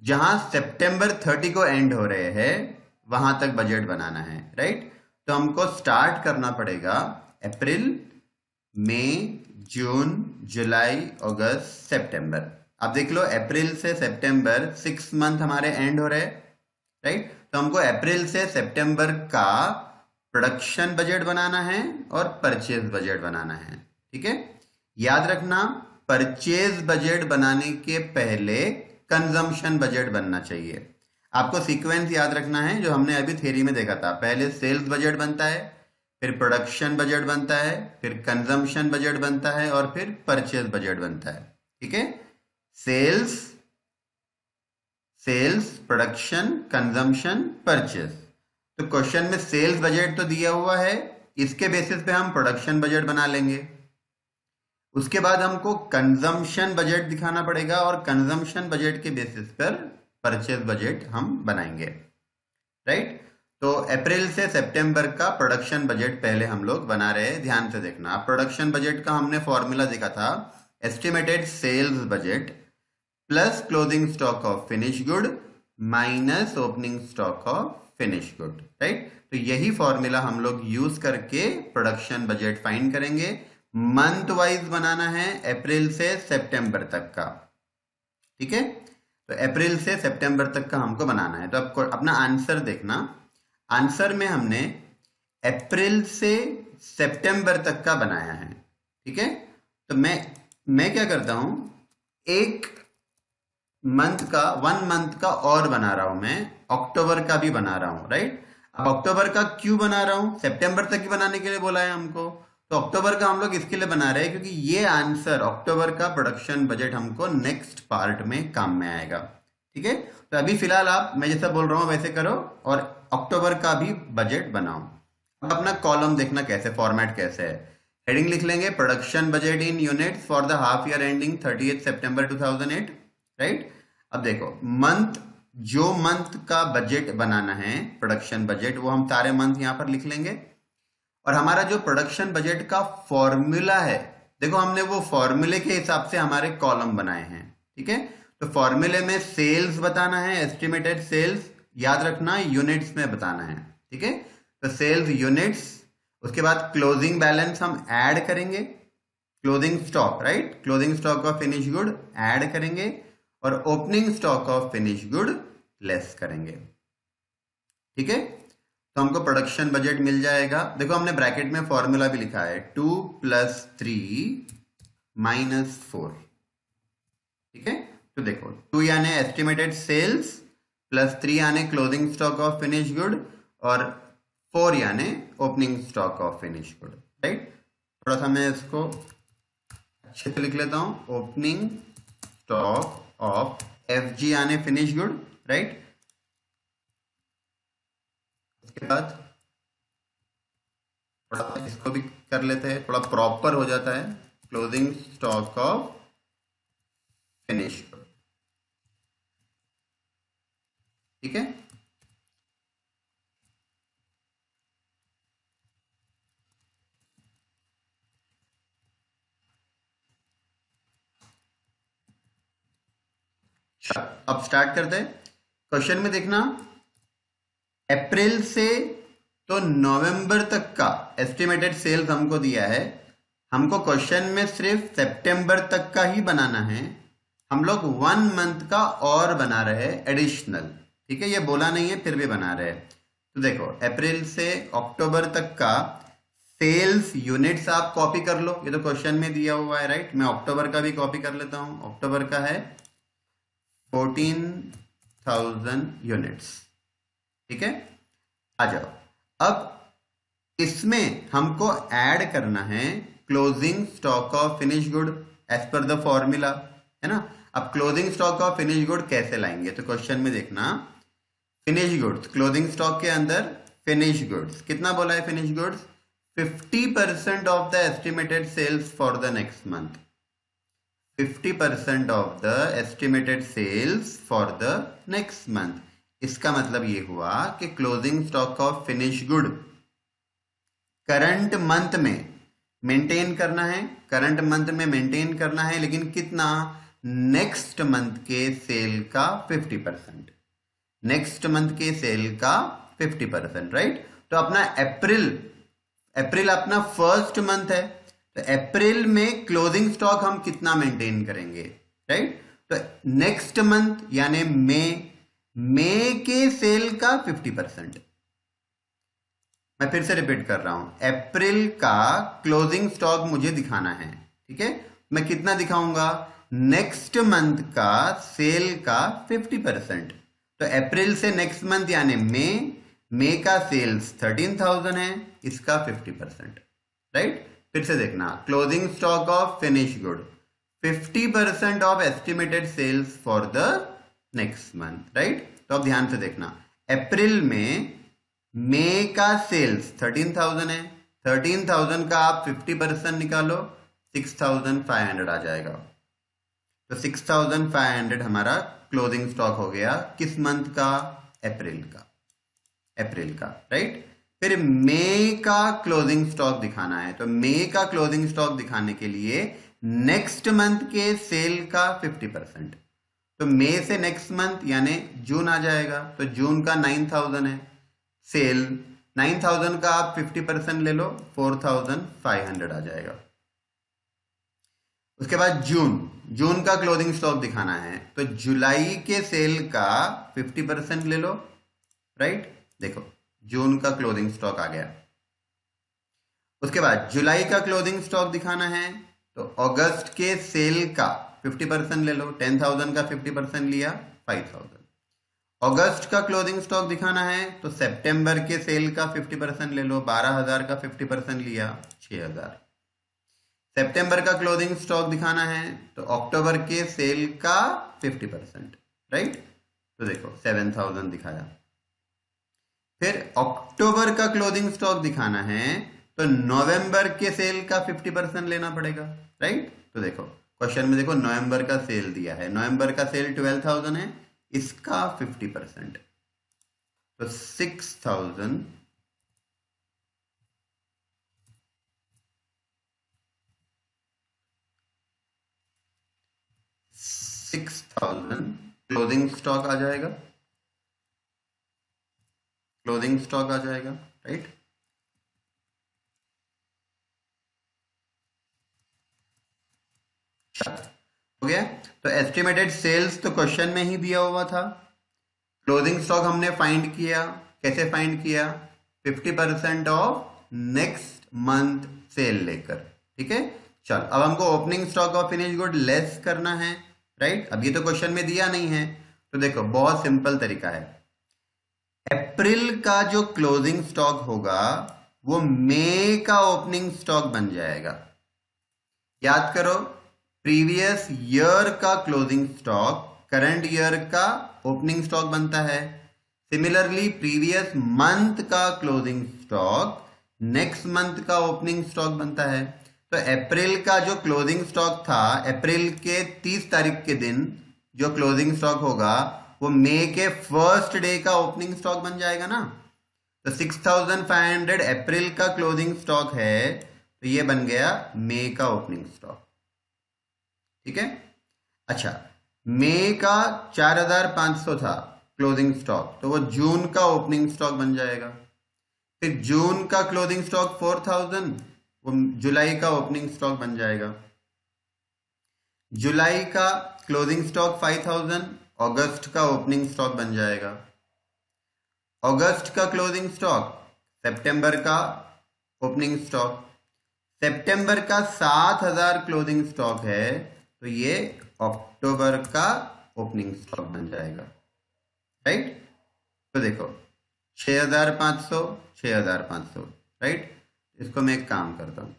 जहां सितंबर 30 को एंड हो रहे हैं वहां तक बजट बनाना है, राइट। तो हमको स्टार्ट करना पड़ेगा अप्रैल, मई, जून, जुलाई, अगस्त, सितंबर। अब देख लो अप्रैल से सितंबर 6 मंथ हमारे एंड हो रहे हैं, राइट। तो हमको अप्रैल से सितंबर का प्रोडक्शन बजट बनाना है और परचेज बजट बनाना है। ठीक है, याद रखना परचेज बजट बनाने के पहले कंजम्पशन बजट बनना चाहिए। आपको सीक्वेंस याद रखना है जो हमने अभी थ्योरी में देखा था। पहले सेल्स बजट बनता है, फिर प्रोडक्शन बजट बनता है, फिर कंजम्पशन बजट बनता है और फिर परचेज बजट बनता है। ठीक है, सेल्स प्रोडक्शन कंजम्पशन परचेज। तो क्वेश्चन में सेल्स बजट तो दिया हुआ है, इसके बेसिस पे हम प्रोडक्शन बजट बना लेंगे। उसके बाद हमको कंजम्पशन बजट दिखाना पड़ेगा और कंजम्पशन बजट के बेसिस पर परचेज बजट हम बनाएंगे, राइट। तो अप्रैल से सितंबर का प्रोडक्शन बजट पहले हम लोग बना रहे हैं, ध्यान से देखना। प्रोडक्शन बजट का हमने फॉर्मूला देखा था, estimated sales budget plus closing stock of finish good minus opening stock of finish good, right. तो यही फॉर्मूला हम लोग यूज करके प्रोडक्शन बजट फाइंड करेंगे। मंथ वाइज बनाना है अप्रैल से सितंबर तक का। ठीक है, तो अप्रैल से सितंबर तक का हमको बनाना है। तो आपको अपना आंसर देखना। आंसर में हमने अप्रैल से सितंबर तक का बनाया है। ठीक है, तो मैं क्या करता हूं, एक मंथ का 1 मंथ का और बना रहा हूं, मैं अक्टूबर का भी बना रहा हूं, राइट। अब अक्टूबर का क्यों बना रहा हूं, सितंबर तक ही बनाने के लिए बोला है हमको। तो अक्टूबर का हम लोग इसके लिए बना रहे हैं क्योंकि ये आंसर अक्टूबर का प्रोडक्शन बजट हमको नेक्स्ट पार्ट में काम में आएगा। ठीक है, तो अभी फिलहाल आप मैं जैसा बोल रहा हूं वैसे करो और अक्टूबर का भी बजट बनाओ। अब अपना कॉलम देखना कैसे, फॉर्मेट कैसे है। हेडिंग लिख लेंगे production budget in units for the half year ending 30 September 2008, right. अब देखो मंथ, जो मंथ का बजट बनाना है प्रोडक्शन बजट, वो हम सारे मंथ यहां पर लिख लेंगे। और हमारा जो प्रोडक्शन बजट का फॉर्मूला है, देखो हमने वो फॉर्मूले के हिसाब से हमारे कॉलम बनाए हैं। ठीक है, तो फॉर्मूले में सेल्स बताना है, एस्टिमेटेड सेल्स याद रखना यूनिट्स में बताना है। ठीक है, तो सेल्स यूनिट्स, उसके बाद क्लोजिंग बैलेंस हम ऐड करेंगे। Closing stock, right, closing stock of finish good add करेंगे और opening stock of finish good less करेंगे। ठीक है, तो हमको प्रोडक्शन बजट मिल जाएगा। देखो हमने ब्रैकेट में फॉर्मूला भी लिखा है 2 + 3 - 4। ठीक है, तो देखो 2 यानी एस्टिमेटेड सेल्स प्लस 3 यानी closing stock of finish good और 4 यानी opening stock of finish good, right. थोड़ा सा मैं इसको अच्छे से लिख लेता हूं, opening stock of F G यानी फिनिश गुड, राइट। उसके बाद थोड़ा सा इसको भी कर लेते हैं, थोड़ा प्रॉपर हो जाता है, closing stock of finish good. ठीक है, अब स्टार्ट करते हैं। क्वेश्चन में देखना, अप्रैल से तो नवंबर तक का एस्टिमेटेड सेल्स हमको दिया है, हमको क्वेश्चन में सिर्फ सितंबर तक का ही बनाना है। हम लोग 1 मंथ का और बना रहे हैं एडिशनल। ठीक है, ये बोला नहीं है फिर भी बना रहे हैं। तो देखो अप्रैल से अक्टूबर तक का सेल्स यूनिट्स आप कॉपी कर लो, ये तो क्वेश्चन में दिया हुआ है, राइट। मैं अक्टूबर का भी कॉपी कर लेता हूं, अक्टूबर का है 14,000 यूनिट्स। ठीक है, आ जाओ। अब इसमें हमको ऐड करना है closing stock of finish good as per the formula, है ना। अब closing stock of finish good कैसे लाएंगे, तो क्वेश्चन में देखना, फिनिश गुड्स क्लोजिंग स्टॉक के अंदर फिनिश गुड्स कितना बोला है, finish goods 50% of the estimated sales for the next month, 50% of the estimated sales for the next month. इसका मतलब ये हुआ कि closing stock of finish good current month में मेंटेन करना है, करंट मंथ में मेंटेन करना है, लेकिन कितना, नेक्स्ट मंथ के सेल का 50%, नेक्स्ट मंथ के सेल का 50%, राइट। तो अपना अप्रैल, अप्रैल अपना फर्स्ट मंथ है, तो अप्रैल में क्लोजिंग स्टॉक हम कितना मेंटेन करेंगे, राइट। तो नेक्स्ट मंथ यानी मई के सेल का 50%। मैं फिर से रिपीट कर रहा हूं, अप्रैल का क्लोजिंग स्टॉक मुझे दिखाना है। ठीक है, मैं कितना दिखाऊंगा, नेक्स्ट मंथ का सेल का 50%। तो अप्रैल से नेक्स्ट मंथ यानी मई का सेल्स 13,000 है, इसका 50%, राइट। फिर से देखना, closing stock of finish good 50% off estimated sales for the next month, right. तो अब ध्यान से देखना, अप्रैल में मई का सेल्स 13,000 है, 13,000 का आप 50% निकालो, 6,500 आ जाएगा। तो 6,500 हमारा क्लोजिंग स्टॉक हो गया, किस मंथ का, अप्रैल का, अप्रैल का, राइट। फिर मई का क्लोजिंग स्टॉक दिखाना है, तो मई का क्लोजिंग स्टॉक दिखाने के लिए नेक्स्ट मंथ के सेल का 50%, तो मई से नेक्स्ट मंथ यानी जून आ जाएगा, तो जून का 9,000 है सेल, 9,000 का आप 50% ले लो, 4,500 आ जाएगा। उसके बाद जून का क्लोजिंग स्टॉक दिखाना है, तो जुलाई के सेल का 50% ले लो, राइट। देखो जून का क्लोजिंग स्टॉक आ गया। उसके बाद जुलाई का क्लोजिंग स्टॉक दिखाना है, तो अगस्त के सेल का 50% ले लो, 10,000 का 50% लिया, 5,000। अगस्त का क्लोजिंग स्टॉक दिखाना है, तो सितंबर के सेल का 50% ले लो, 12,000 का 50% लिया, 6,000। सितंबर का क्लोजिंग स्टॉक दिखाना है, तो अक्टूबर के सेल का 50%, राइट। तो देखो 7,000 दिखाया। फिर अक्टूबर का क्लोजिंग स्टॉक दिखाना है, तो नवंबर के सेल का 50% लेना पड़ेगा, राइट। तो देखो क्वेश्चन में देखो नवंबर का सेल दिया है, नवंबर का सेल 12,000 है, इसका 50%, तो 6,000 क्लोजिंग स्टॉक आ जाएगा, क्लोजिंग स्टॉक आ जाएगा, राइट। हो गया। तो एस्टिमेटेड सेल्स तो क्वेश्चन में ही दिया हुआ था। क्लोजिंग स्टॉक हमने फाइंड किया, कैसे फाइंड किया? 50% ऑफ नेक्स्ट मंथ सेल लेकर। ठीक है, चल अब हमको opening stock of finish good less करना है, राइट। अब ये तो क्वेश्चन में दिया नहीं है, तो देखो बहुत सिंपल तरीका है। अप्रैल का जो क्लोजिंग स्टॉक होगा वो मई का ओपनिंग स्टॉक बन जाएगा। याद करो, प्रीवियस ईयर का क्लोजिंग स्टॉक करंट ईयर का ओपनिंग स्टॉक बनता है। सिमिलरली प्रीवियस मंथ का क्लोजिंग स्टॉक नेक्स्ट मंथ का ओपनिंग स्टॉक बनता है। तो अप्रैल का जो क्लोजिंग स्टॉक था, अप्रैल के 30 तारीख के दिन जो क्लोजिंग स्टॉक होगा वो मई के फर्स्ट डे का ओपनिंग स्टॉक बन जाएगा ना। तो 6500 अप्रैल का क्लोजिंग स्टॉक है, तो ये बन गया मई का ओपनिंग स्टॉक। ठीक है, अच्छा मई का 4500 था क्लोजिंग स्टॉक, तो वो जून का ओपनिंग स्टॉक बन जाएगा। फिर जून का क्लोजिंग स्टॉक 4000, वो जुलाई का ओपनिंग स्टॉक बन जाएगा। जुलाई का क्लोजिंग स्टॉक 5000, अगस्त का ओपनिंग स्टॉक बन जाएगा। अगस्त का क्लोजिंग स्टॉक सितंबर का ओपनिंग स्टॉक। सितंबर का 7000 क्लोजिंग स्टॉक है, तो ये अक्टूबर का ओपनिंग स्टॉक बन जाएगा, राइट। तो देखो 6500 6500, राइट। इसको मैं एक काम करता हूं,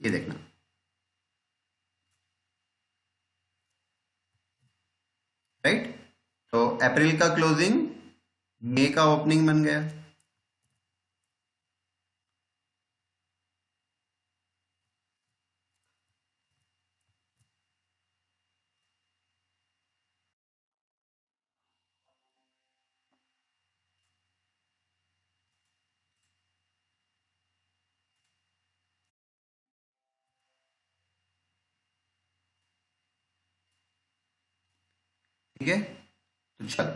ये देखना, राइट। तो अप्रैल का क्लोजिंग मई का ओपनिंग बन गया। ठीक है, तो चलो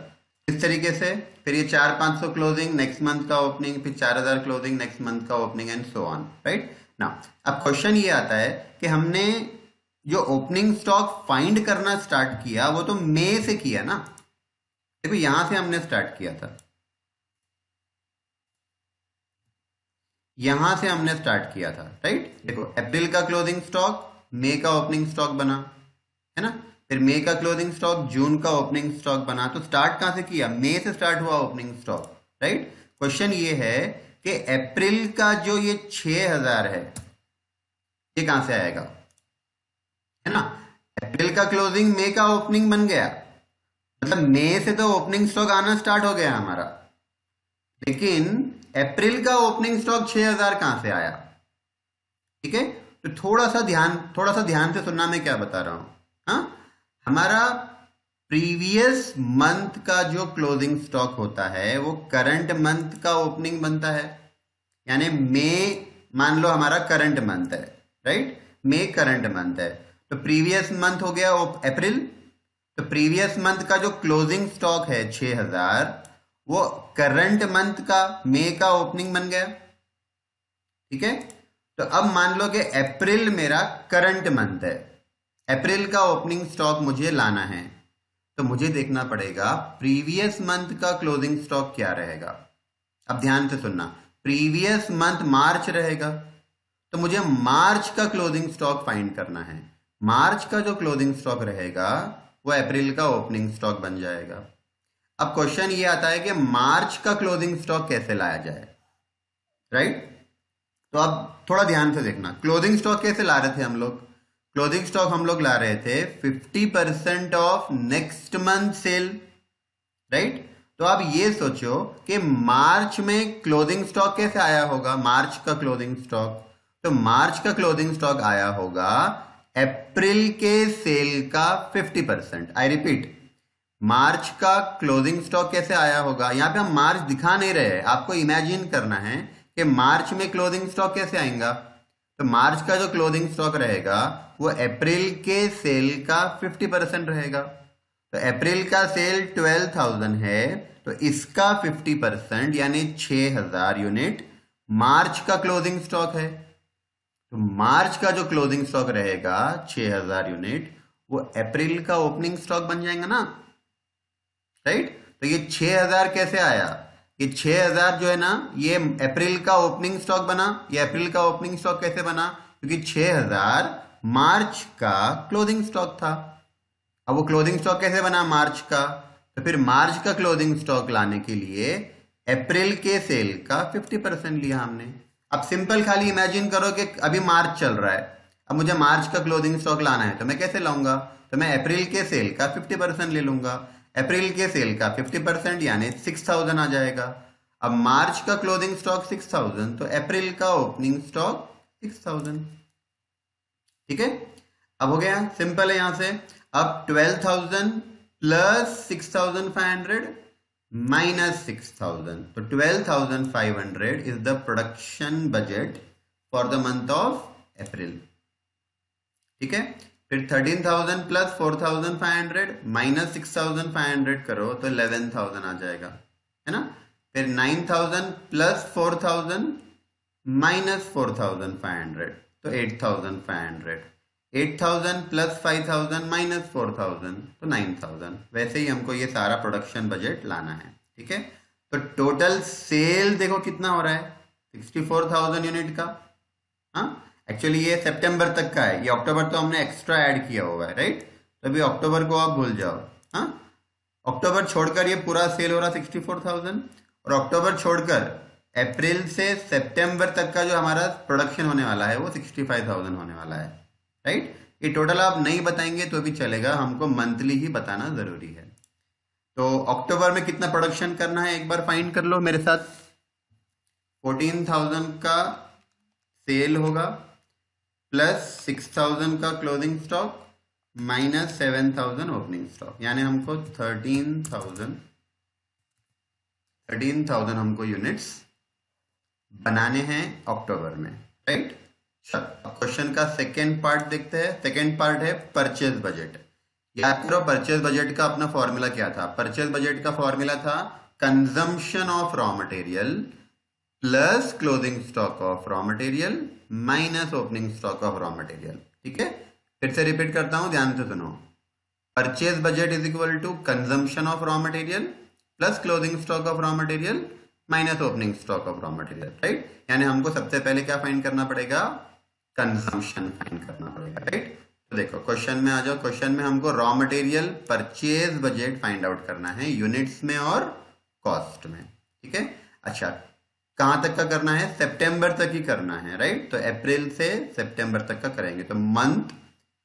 इस तरीके से फिर ये 4500 क्लोजिंग नेक्स्ट मंथ का ओपनिंग, फिर 4000 क्लोजिंग नेक्स्ट मंथ का opening and so on, right ना। अब क्वेश्चन ये आता है कि हमने जो ओपनिंग स्टॉक फाइंड करना स्टार्ट किया वो तो मई से किया ना। देखो यहां से हमने स्टार्ट किया था, यहां से हमने स्टार्ट किया था, राइट। देखो अप्रैल का क्लोजिंग स्टॉक मई का ओपनिंग स्टॉक बना, है ना। फिर मई का क्लोजिंग स्टॉक जून का ओपनिंग स्टॉक बना। तो स्टार्ट कहां से किया? मई से स्टार्ट हुआ ओपनिंग स्टॉक, राइट। क्वेश्चन ये है कि अप्रैल का जो ये 6000 है ये कहां से आएगा, है ना। अप्रैल का क्लोजिंग मई का ओपनिंग बन गया, मतलब मई से तो ओपनिंग स्टॉक आना स्टार्ट हो गया हमारा, लेकिन अप्रैल का ओपनिंग स्टॉक 6000 कहां से आया? ठीक है, तो थोड़ा सा ध्यान से सुनना मैं क्या बता रहा हूं। हाँ, हमारा प्रीवियस मंथ का जो क्लोजिंग स्टॉक होता है वो करंट मंथ का ओपनिंग बनता है। यानी मई मान लो हमारा करंट मंथ है, राइट। मई करंट मंथ है, तो प्रीवियस मंथ हो गया अप्रैल। तो प्रीवियस मंथ का जो क्लोजिंग स्टॉक है 6000, वो करंट मंथ का मई का ओपनिंग बन गया। ठीक है, तो अब मान लो कि अप्रैल मेरा करंट मंथ है, अप्रैल का ओपनिंग स्टॉक मुझे लाना है, तो मुझे देखना पड़ेगा प्रीवियस मंथ का क्लोजिंग स्टॉक क्या रहेगा। अब ध्यान से सुनना, प्रीवियस मंथ मार्च रहेगा, तो मुझे मार्च का क्लोजिंग स्टॉक फाइंड करना है। मार्च का जो क्लोजिंग स्टॉक रहेगा वो अप्रैल का ओपनिंग स्टॉक बन जाएगा। अब क्वेश्चन ये आता है कि मार्च का क्लोजिंग स्टॉक कैसे लाया जाए, राइट। तो अब थोड़ा ध्यान से देखना, क्लोजिंग स्टॉक कैसे ला रहे थे हम लोग? क्लोजिंग स्टॉक हम लोग ला रहे थे 50% off next month sale, right. तो आप ये सोचो कि मार्च में क्लोजिंग स्टॉक कैसे आया होगा? मार्च का क्लोजिंग स्टॉक, तो मार्च का क्लोजिंग स्टॉक आया होगा अप्रैल के सेल का 50%। आई रिपीट, मार्च का क्लोजिंग स्टॉक कैसे आया होगा? यहां पे हम मार्च दिखा नहीं रहे, आपको इमेजिन करना है कि मार्च में क्लोजिंग स्टॉक कैसे आएगा। तो मार्च का जो क्लोजिंग स्टॉक रहेगा वो अप्रैल के सेल का 50% रहेगा, तो अप्रैल का सेल 12,000 है, तो इसका 50% यानी 6,000 यूनिट मार्च का क्लोजिंग स्टॉक है। तो मार्च का जो क्लोजिंग स्टॉक रहेगा 6,000 यूनिट, वो अप्रैल का ओपनिंग स्टॉक बन जाएगा ना, राइट। तो ये 6,000 कैसे आया? ये 6,000 जो है ना, ये अप्रैल का ओपनिंग स्टॉक बना। ये अप्रैल का ओपनिंग स्टॉक कैसे बना? क्योंकि 6,000 मार्च का क्लोजिंग स्टॉक था। अब वो क्लोजिंग स्टॉक कैसे बना मार्च का? तो फिर मार्च का क्लोजिंग स्टॉक लाने के लिए अप्रैल के सेल का 50% लिया हमने। अब सिंपल खाली इमेजिन करो कि अभी मार्च चल रहा है, अब मुझे मार्च का क्लोजिंग स्टॉक लाना है, तो मैं कैसे लाऊंगा? तो मैं अप्रैल के सेल का 50% ले लूंगा। अप्रैल के सेल का 50% यानी 6,000 आ जाएगा। अब मार्च का क्लोजिंग स्टॉक 6,000, तो अप्रैल का ओपनिंग स्टॉक 6,000। ठीक है, अब हो गया, सिंपल है यहां से। अब 12,000 प्लस 6,500 माइनस 6,000, तो 12,500 is the production budget for the month of April. ठीक है, फिर 13,000 प्लस 4,500 माइनस 6,500 करो तो 11,000 आ जाएगा, है ना। फिर 9,000 प्लस 4,000 माइनस 4,500, तो 8,500। 8,000 प्लस 5,000 माइनस 4,000, तो 9,000। वैसे ही हमको ये सारा प्रोडक्शन बजट लाना है। ठीक है, तो टोटल सेल देखो कितना हो रहा है, 64,000 यूनिट का। हाँ, एक्चुअली ये सितंबर तक का है, ये अक्टूबर तो हमने एक्स्ट्रा ऐड किया हुआ है, राइट। तो अभी अक्टूबर को आप भूल जाओ। हाँ, अक्टूबर छोड़कर ये पूरा सेल हो रहा 64,000, और अक्टूबर छोड़कर अप्रैल से सितंबर तक का जो हमारा प्रोडक्शन होने वाला है वो 65,000 होने वाला है, राइट। ये टोटल आप नहीं बताएंगे तो भी चलेगा, हमको मंथली ही बताना जरूरी है। तो अक्टूबर में कितना प्रोडक्शन करना है एक बार फाइंड कर लो मेरे साथ। 14,000 का सेल होगा, प्लस 6,000 का closing stock, minus 7,000 opening stock, यानी हमको 13,000 हमको यूनिट्स बनाने हैं अक्टूबर में, राइट। क्वेश्चन का सेकेंड पार्ट देखते हैं। सेकेंड पार्ट है परचेज बजट। याद करो परचेज बजट का अपना फॉर्मूला क्या था? परचेज बजट का फॉर्मूला था consumption of raw material plus closing stock of raw material minus opening stock of raw material. ठीक है, फिर से रिपीट करता हूं, ध्यान से सुनो। Purchase budget is equal to consumption of raw material plus closing stock of raw material minus opening stock of raw material, right. यानी हमको सबसे पहले क्या फाइंड करना पड़ेगा? कंजम्पशन फाइंड करना पड़ेगा, राइट। तो देखो क्वेश्चन में आ जाओ। क्वेश्चन में हमको raw material purchase budget find out करना है यूनिट्स में और कॉस्ट में। ठीक है, अच्छा कहां तक का करना है? सितंबर तक ही करना है, राइट। तो अप्रैल से सितंबर तक का करेंगे, तो मंथ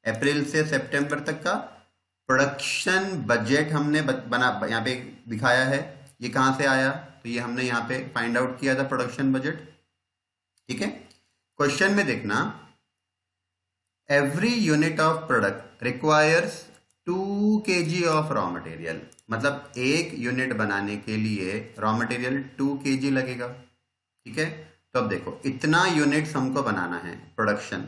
अप्रैल से सितंबर तक का प्रोडक्शन बजट हमने बना यहाँ पे दिखाया है। ये कहां से आया? तो ये हमने यहाँ पे फाइंड आउट किया था प्रोडक्शन बजट। ठीक है, क्वेश्चन में देखना, every unit of product requires 2 kg of raw material. मतलब एक यूनिट बनाने के लिए रॉ मटेरियल 2 kg लगेगा। ठीक है, तो अब देखो इतना यूनिट्स हमको बनाना है प्रोडक्शन,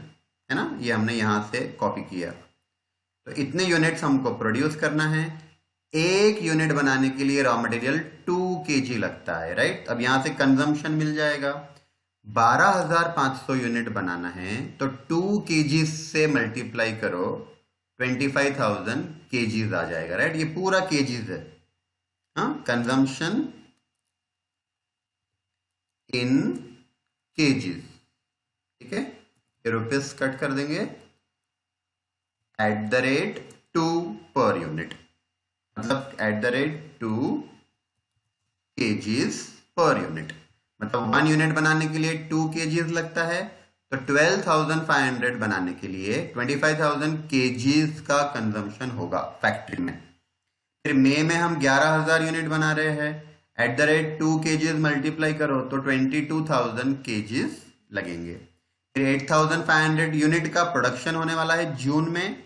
है ना, ये हमने यहां से कॉपी किया। तो इतने यूनिट्स हमको प्रोड्यूस करना है। एक यूनिट बनाने के लिए रॉ मटेरियल 2 kg लगता है, राइट। अब यहां से कंजम्पशन मिल जाएगा। 12,500 यूनिट बनाना है तो 2 kg से मल्टीप्लाई करो, 25,000 kgs आ जाएगा, राइट। ये पूरा kgs है। हाँ, कंजम्पशन इन kgs। ठीक है, ये रुपीस कट कर देंगे, @2 पर यूनिट, मतलब @2 kgs पर यूनिट। मतलब 1 यूनिट बनाने के लिए 2 kgs लगता है, तो 12,500 बनाने के लिए 25,000 kgs का कंजम्पशन होगा फैक्ट्री में। फिर मई में हम 11,000 यूनिट बना रहे हैं, @2 kgs मल्टीप्लाई करो तो 22,000 kgs लगेंगे। फिर 8,500 यूनिट का प्रोडक्शन होने वाला है जून में।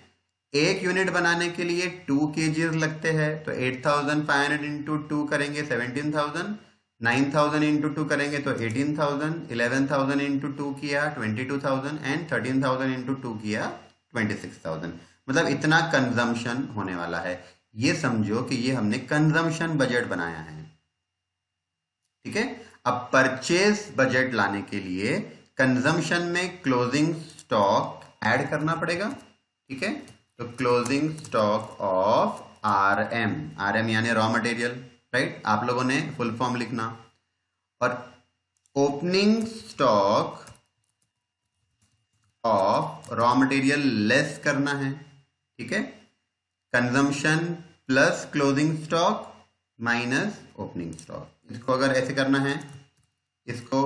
एक यूनिट बनाने के लिए 2 kgs लगते हैं, तो 8,500 इंटू 2 करेंगे 17,000, 9,000 इंटू 2 करेंगे तो 18,000, 11,000 इंटू 2 किया 22,000 एंड 13,000 इंटू 2 किया 26,000। मतलब इतना कंजम्पशन होने वाला है। ये समझो कि ये हमने कंजम्पशन बजट बनाया है, ठीक है। अब परचेज बजट लाने के लिए कंजम्पशन में क्लोजिंग स्टॉक ऐड करना पड़ेगा, ठीक है। तो closing stock of RM, RM यानी रॉ मटेरियल, राइट। आप लोगों ने फुल फॉर्म लिखना। और opening stock of raw material less करना है, ठीक है। Consumption plus closing stock minus opening stock. इसको अगर ऐसे करना है, इसको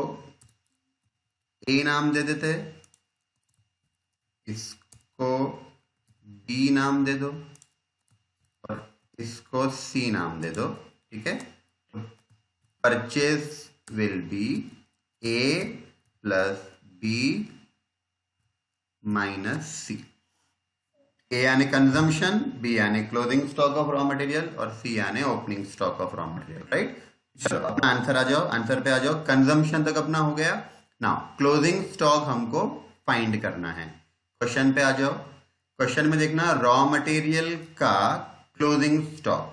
ए नाम दे देते हैं, इसको बी नाम दे दो और इसको सी नाम दे दो, ठीक है। Purchase will be A plus B minus C. A यानी कंजम्पशन, बी यानी closing stock of raw material और सी यानी opening stock of raw material, right. चलो अपना आंसर आ जाओ, आंसर पे आ जाओ। कंजम्पशन तक अपना हो गया। नाउ क्लोजिंग स्टॉक हमको फाइंड करना है। क्वेश्चन पे आ जाओ। क्वेश्चन में देखना रॉ मटेरियल का क्लोजिंग स्टॉक,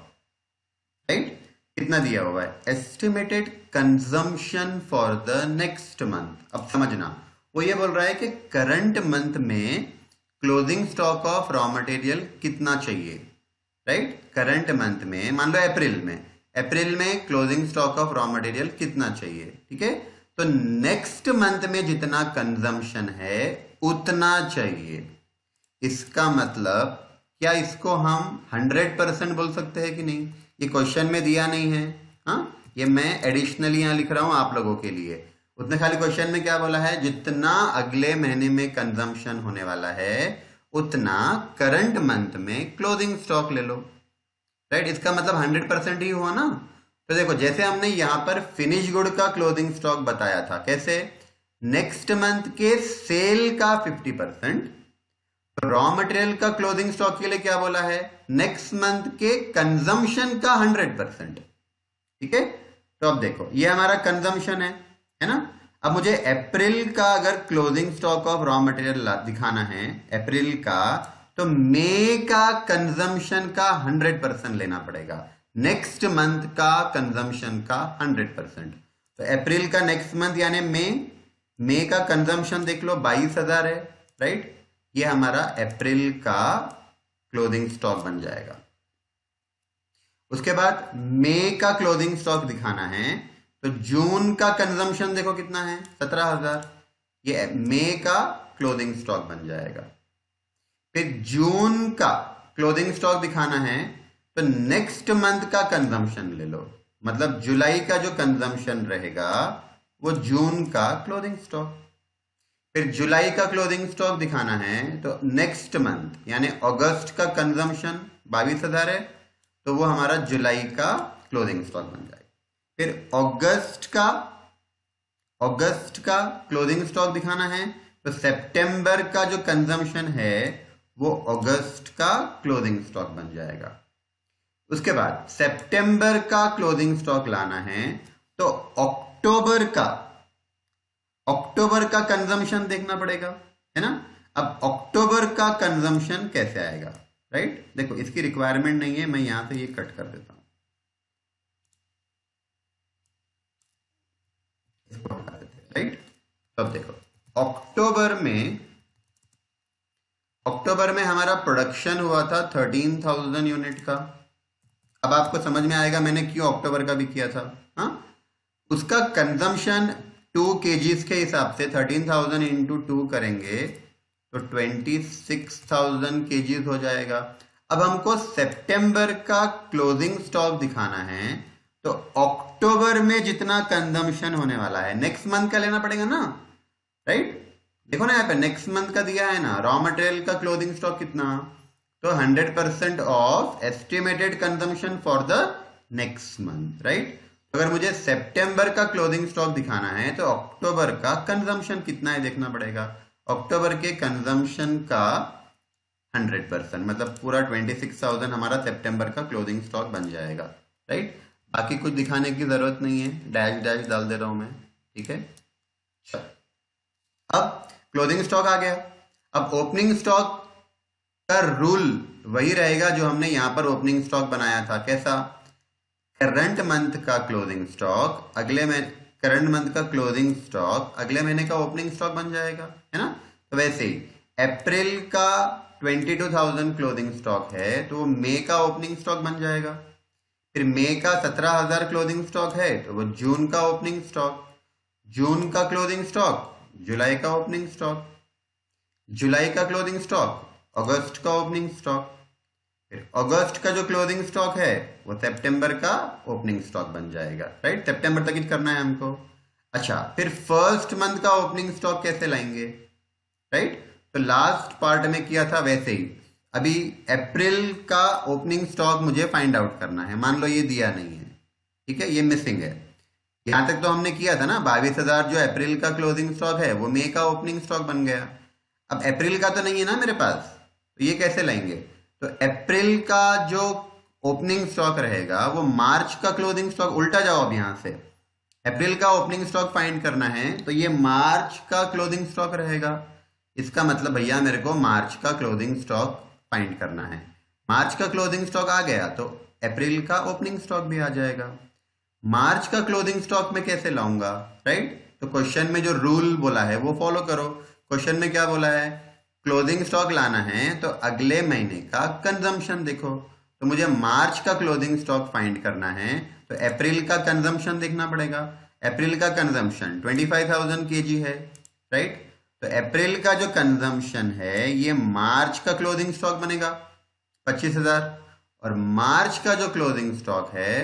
राइट, कितना दिया हुआ है, estimated consumption for the next month. अब समझना, वो ये बोल रहा है कि करंट मंथ में closing stock of raw material कितना चाहिए, राइट। करंट मंथ में मान लो अप्रैल में closing stock of raw material कितना चाहिए, ठीक है। तो नेक्स्ट मंथ में जितना कंजम्पशन है उतना चाहिए। इसका मतलब क्या इसको हम 100% बोल सकते हैं कि नहीं? ये क्वेश्चन में दिया नहीं है, हाँ, ये मैं एडिशनली यहां लिख रहा हूं आप लोगों के लिए। उतने खाली क्वेश्चन में क्या बोला है, जितना अगले महीने में कंजम्पशन होने वाला है उतना करंट मंथ में क्लोजिंग स्टॉक ले लो, राइट। इसका मतलब 100% ही हुआ ना। तो देखो जैसे हमने यहां पर फिनिश गुड का क्लोजिंग स्टॉक बताया था, कैसे, नेक्स्ट मंथ के सेल का 50%, रॉ मटेरियल का क्लोजिंग स्टॉक के लिए क्या बोला है, नेक्स्ट मंथ के कंजम्पशन का 100%, ठीक है। तो अब देखो ये हमारा कंजम्पशन है ना। अब मुझे अप्रैल का अगर closing stock of raw material दिखाना है अप्रैल का, तो मई का कंजम्पशन का 100% लेना पड़ेगा, नेक्स्ट मंथ का कंजम्पशन का 100%। तो अप्रैल का नेक्स्ट मंथ यानी मई का कंजम्पशन देख लो 22,000 है, राइट। ये हमारा अप्रैल का क्लोजिंग स्टॉक बन जाएगा। उसके बाद मई का क्लोजिंग स्टॉक दिखाना है, तो जून का कंजम्पशन देखो कितना है, 17,000, ये मई का क्लोजिंग स्टॉक बन जाएगा। फिर जून का क्लोजिंग स्टॉक दिखाना है, तो नेक्स्ट मंथ का कंजम्पशन ले लो, मतलब जुलाई का जो कंजम्पशन रहेगा वो जून का क्लोजिंग स्टॉक। फिर जुलाई का क्लोजिंग स्टॉक दिखाना है, तो नेक्स्ट मंथ यानी अगस्त का कंजम्पशन 22,000 है, तो वो हमारा जुलाई का क्लोजिंग स्टॉक बन जाएगा। फिर अगस्त का क्लोजिंग स्टॉक दिखाना है, तो सितंबर का जो कंजम्पशन है वो अगस्त का क्लोजिंग स्टॉक बन जाएगा। उसके बाद सितंबर का क्लोजिंग स्टॉक लाना है, तो अक्टूबर का कंजम्पशन देखना पड़ेगा, है ना। अब अक्टूबर का कंजम्पशन कैसे आएगा, राइट। देखो इसकी रिक्वायरमेंट नहीं है, मैं यहां से ये कट कर देता हूं, इसको हटा देते हैं, राइट। तब देखो अक्टूबर में हमारा प्रोडक्शन हुआ था 13,000 यूनिट का। अब आपको समझ में आएगा मैंने क्यों अक्टूबर का भी किया था, हाँ। उसका कंजम्पशन 2 kgs के हिसाब से 13,000 इंटू 2 करेंगे तो 26,000 kgs हो जाएगा। अब हमको सितंबर का क्लोजिंग स्टॉक दिखाना है, तो अक्टूबर में जितना कंजम्पशन होने वाला है नेक्स्ट मंथ का लेना पड़ेगा ना, राइट। देखो ना यहाँ पे नेक्स्ट मंथ का दिया है ना, रॉ मटेरियल का क्लोजिंग स्टॉक कितना, तो 100% of estimated consumption for the next month, right. अगर मुझे सितंबर का क्लोजिंग स्टॉक दिखाना है तो अक्टूबर का कंजम्पशन कितना है देखना पड़ेगा। अक्टूबर के कंजम्पशन का 100%, मतलब पूरा 26,000 हमारा सितंबर का क्लोजिंग स्टॉक बन जाएगा, राइट। बाकी कुछ दिखाने की जरूरत नहीं है, डैश डैश डाल दे रहा हूं मैं, ठीक है। अब क्लोजिंग स्टॉक आ गया। अब ओपनिंग स्टॉक का रूल वही रहेगा जो हमने यहां पर ओपनिंग स्टॉक बनाया था। कैसा? करंट मंथ का क्लोजिंग स्टॉक अगले महीने का ओपनिंग स्टॉक बन जाएगा, है ना। तो वैसे ही अप्रैल का 22,000 क्लोजिंग स्टॉक है तो वो मई का ओपनिंग स्टॉक बन जाएगा। फिर मई का 17,000 क्लोजिंग स्टॉक है तो वो जून का ओपनिंग स्टॉक, जून का क्लोजिंग स्टॉक जुलाई का ओपनिंग स्टॉक, जुलाई का क्लोजिंग स्टॉक अगस्त का ओपनिंग स्टॉक, फिर अगस्त का जो क्लोजिंग स्टॉक है वो सितंबर का ओपनिंग स्टॉक बन जाएगा। राइट, सितंबर तक ही करना है हमको। अच्छा, फिर फर्स्ट मंथ का ओपनिंग स्टॉक कैसे लाएंगे? राइट, तो लास्ट पार्ट में किया था वैसे ही अभी अप्रैल का ओपनिंग स्टॉक मुझे फाइंड आउट करना है। मान लो ये दिया नहीं है, ठीक है, ये मिसिंग है। यहां तक तो हमने किया था ना, 22,000 जो अप्रैल का क्लोजिंग स्टॉक है वो मई का ओपनिंग स्टॉक बन गया। अब अप्रैल का तो नहीं है ना मेरे पास, तो ये कैसे लाएंगे? तो अप्रैल का जो ओपनिंग स्टॉक रहेगा वो मार्च का क्लोजिंग स्टॉक, उल्टा जाओ अब यहां से, अप्रैल का ओपनिंग स्टॉक फाइंड करना है तो ये मार्च का क्लोजिंग स्टॉक रहेगा। इसका मतलब भैया मेरे को मार्च का क्लोजिंग स्टॉक फाइंड करना है। मार्च का क्लोजिंग स्टॉक आ गया तो अप्रैल का ओपनिंग स्टॉक भी आ जाएगा। मार्च का क्लोजिंग स्टॉक में कैसे लाऊंगा? राइट, तो क्वेश्चन में जो रूल बोला है वो फॉलो करो। क्वेश्चन में क्या बोला है? क्लोजिंग स्टॉक लाना है तो अगले महीने का कंजम्पशन देखो। तो मुझे मार्च का क्लोजिंग स्टॉक फाइंड करना है तो अप्रैल का कंजम्पशन देखना पड़ेगा। अप्रैल का कंजम्पशन 25,000 केजी है। राइट, तो अप्रैल का जो कंजम्पशन है ये मार्च का क्लोजिंग स्टॉक बनेगा 25,000, और मार्च का जो क्लोजिंग स्टॉक है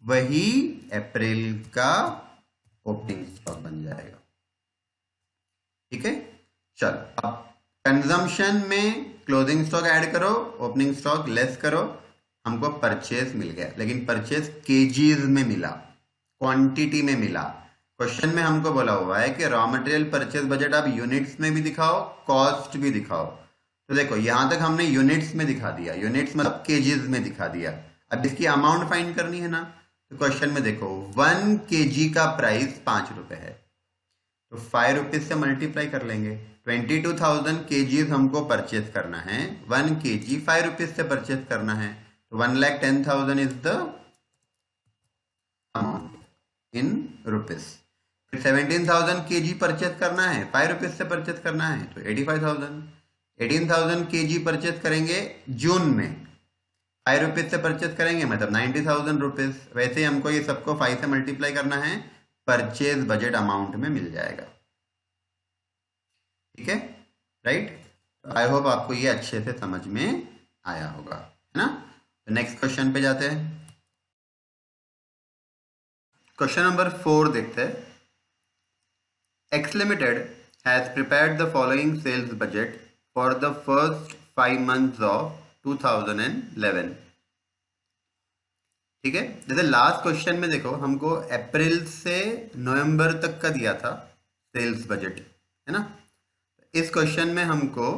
वही अप्रैल का ओपनिंग स्टॉक बन जाएगा। ठीक है, चलो अब कंजम्पशन में क्लोजिंग स्टॉक ऐड करो, ओपनिंग स्टॉक लेस करो, हमको परचेज मिल गया, लेकिन परचेज केजीज में मिला, क्वांटिटी में मिला। क्वेश्चन में हमको बोला हुआ है कि रॉ मटेरियल परचेज बजट आप यूनिट्स में भी दिखाओ, कॉस्ट भी दिखाओ। तो देखो यहां तक हमने यूनिट्स में दिखा दिया, यूनिट्स मतलब केजीज में दिखा दिया। अब इसकी अमाउंट फाइंड करनी है ना, तो क्वेश्चन में देखो 1 केजी का प्राइस 5 रुपए है, तो 5 रुपीज से मल्टीप्लाई कर लेंगे। 22,000 केजीज हमको परचेज करना है, 1 केजी 5 रुपीज से परचेज करना है, तो 1,10,000 is the amount in rupees. फिर 17,000 केजी परचेज करना है, 5 रुपीज से परचेज करना है, तो 85,000। 18,000 केजी परचेज करेंगे जून में, 5 रुपीज से परचेज करेंगे मतलब 90,000 रुपीज। वैसे ही हमको ये सबको 5 से मल्टीप्लाई करना है, परचेज बजट अमाउंट में मिल जाएगा। ठीक है, राइट, आई होप आपको ये अच्छे से समझ में आया होगा, है ना। तो नेक्स्ट क्वेश्चन पे जाते हैं। क्वेश्चन नंबर 4 देखते हैं। X Limited has prepared the following sales budget for the first 5 months of 2011। ठीक है, जैसे लास्ट क्वेश्चन में देखो हमको अप्रैल से नवंबर तक का दिया था सेल्स बजट, है ना। इस क्वेश्चन में हमको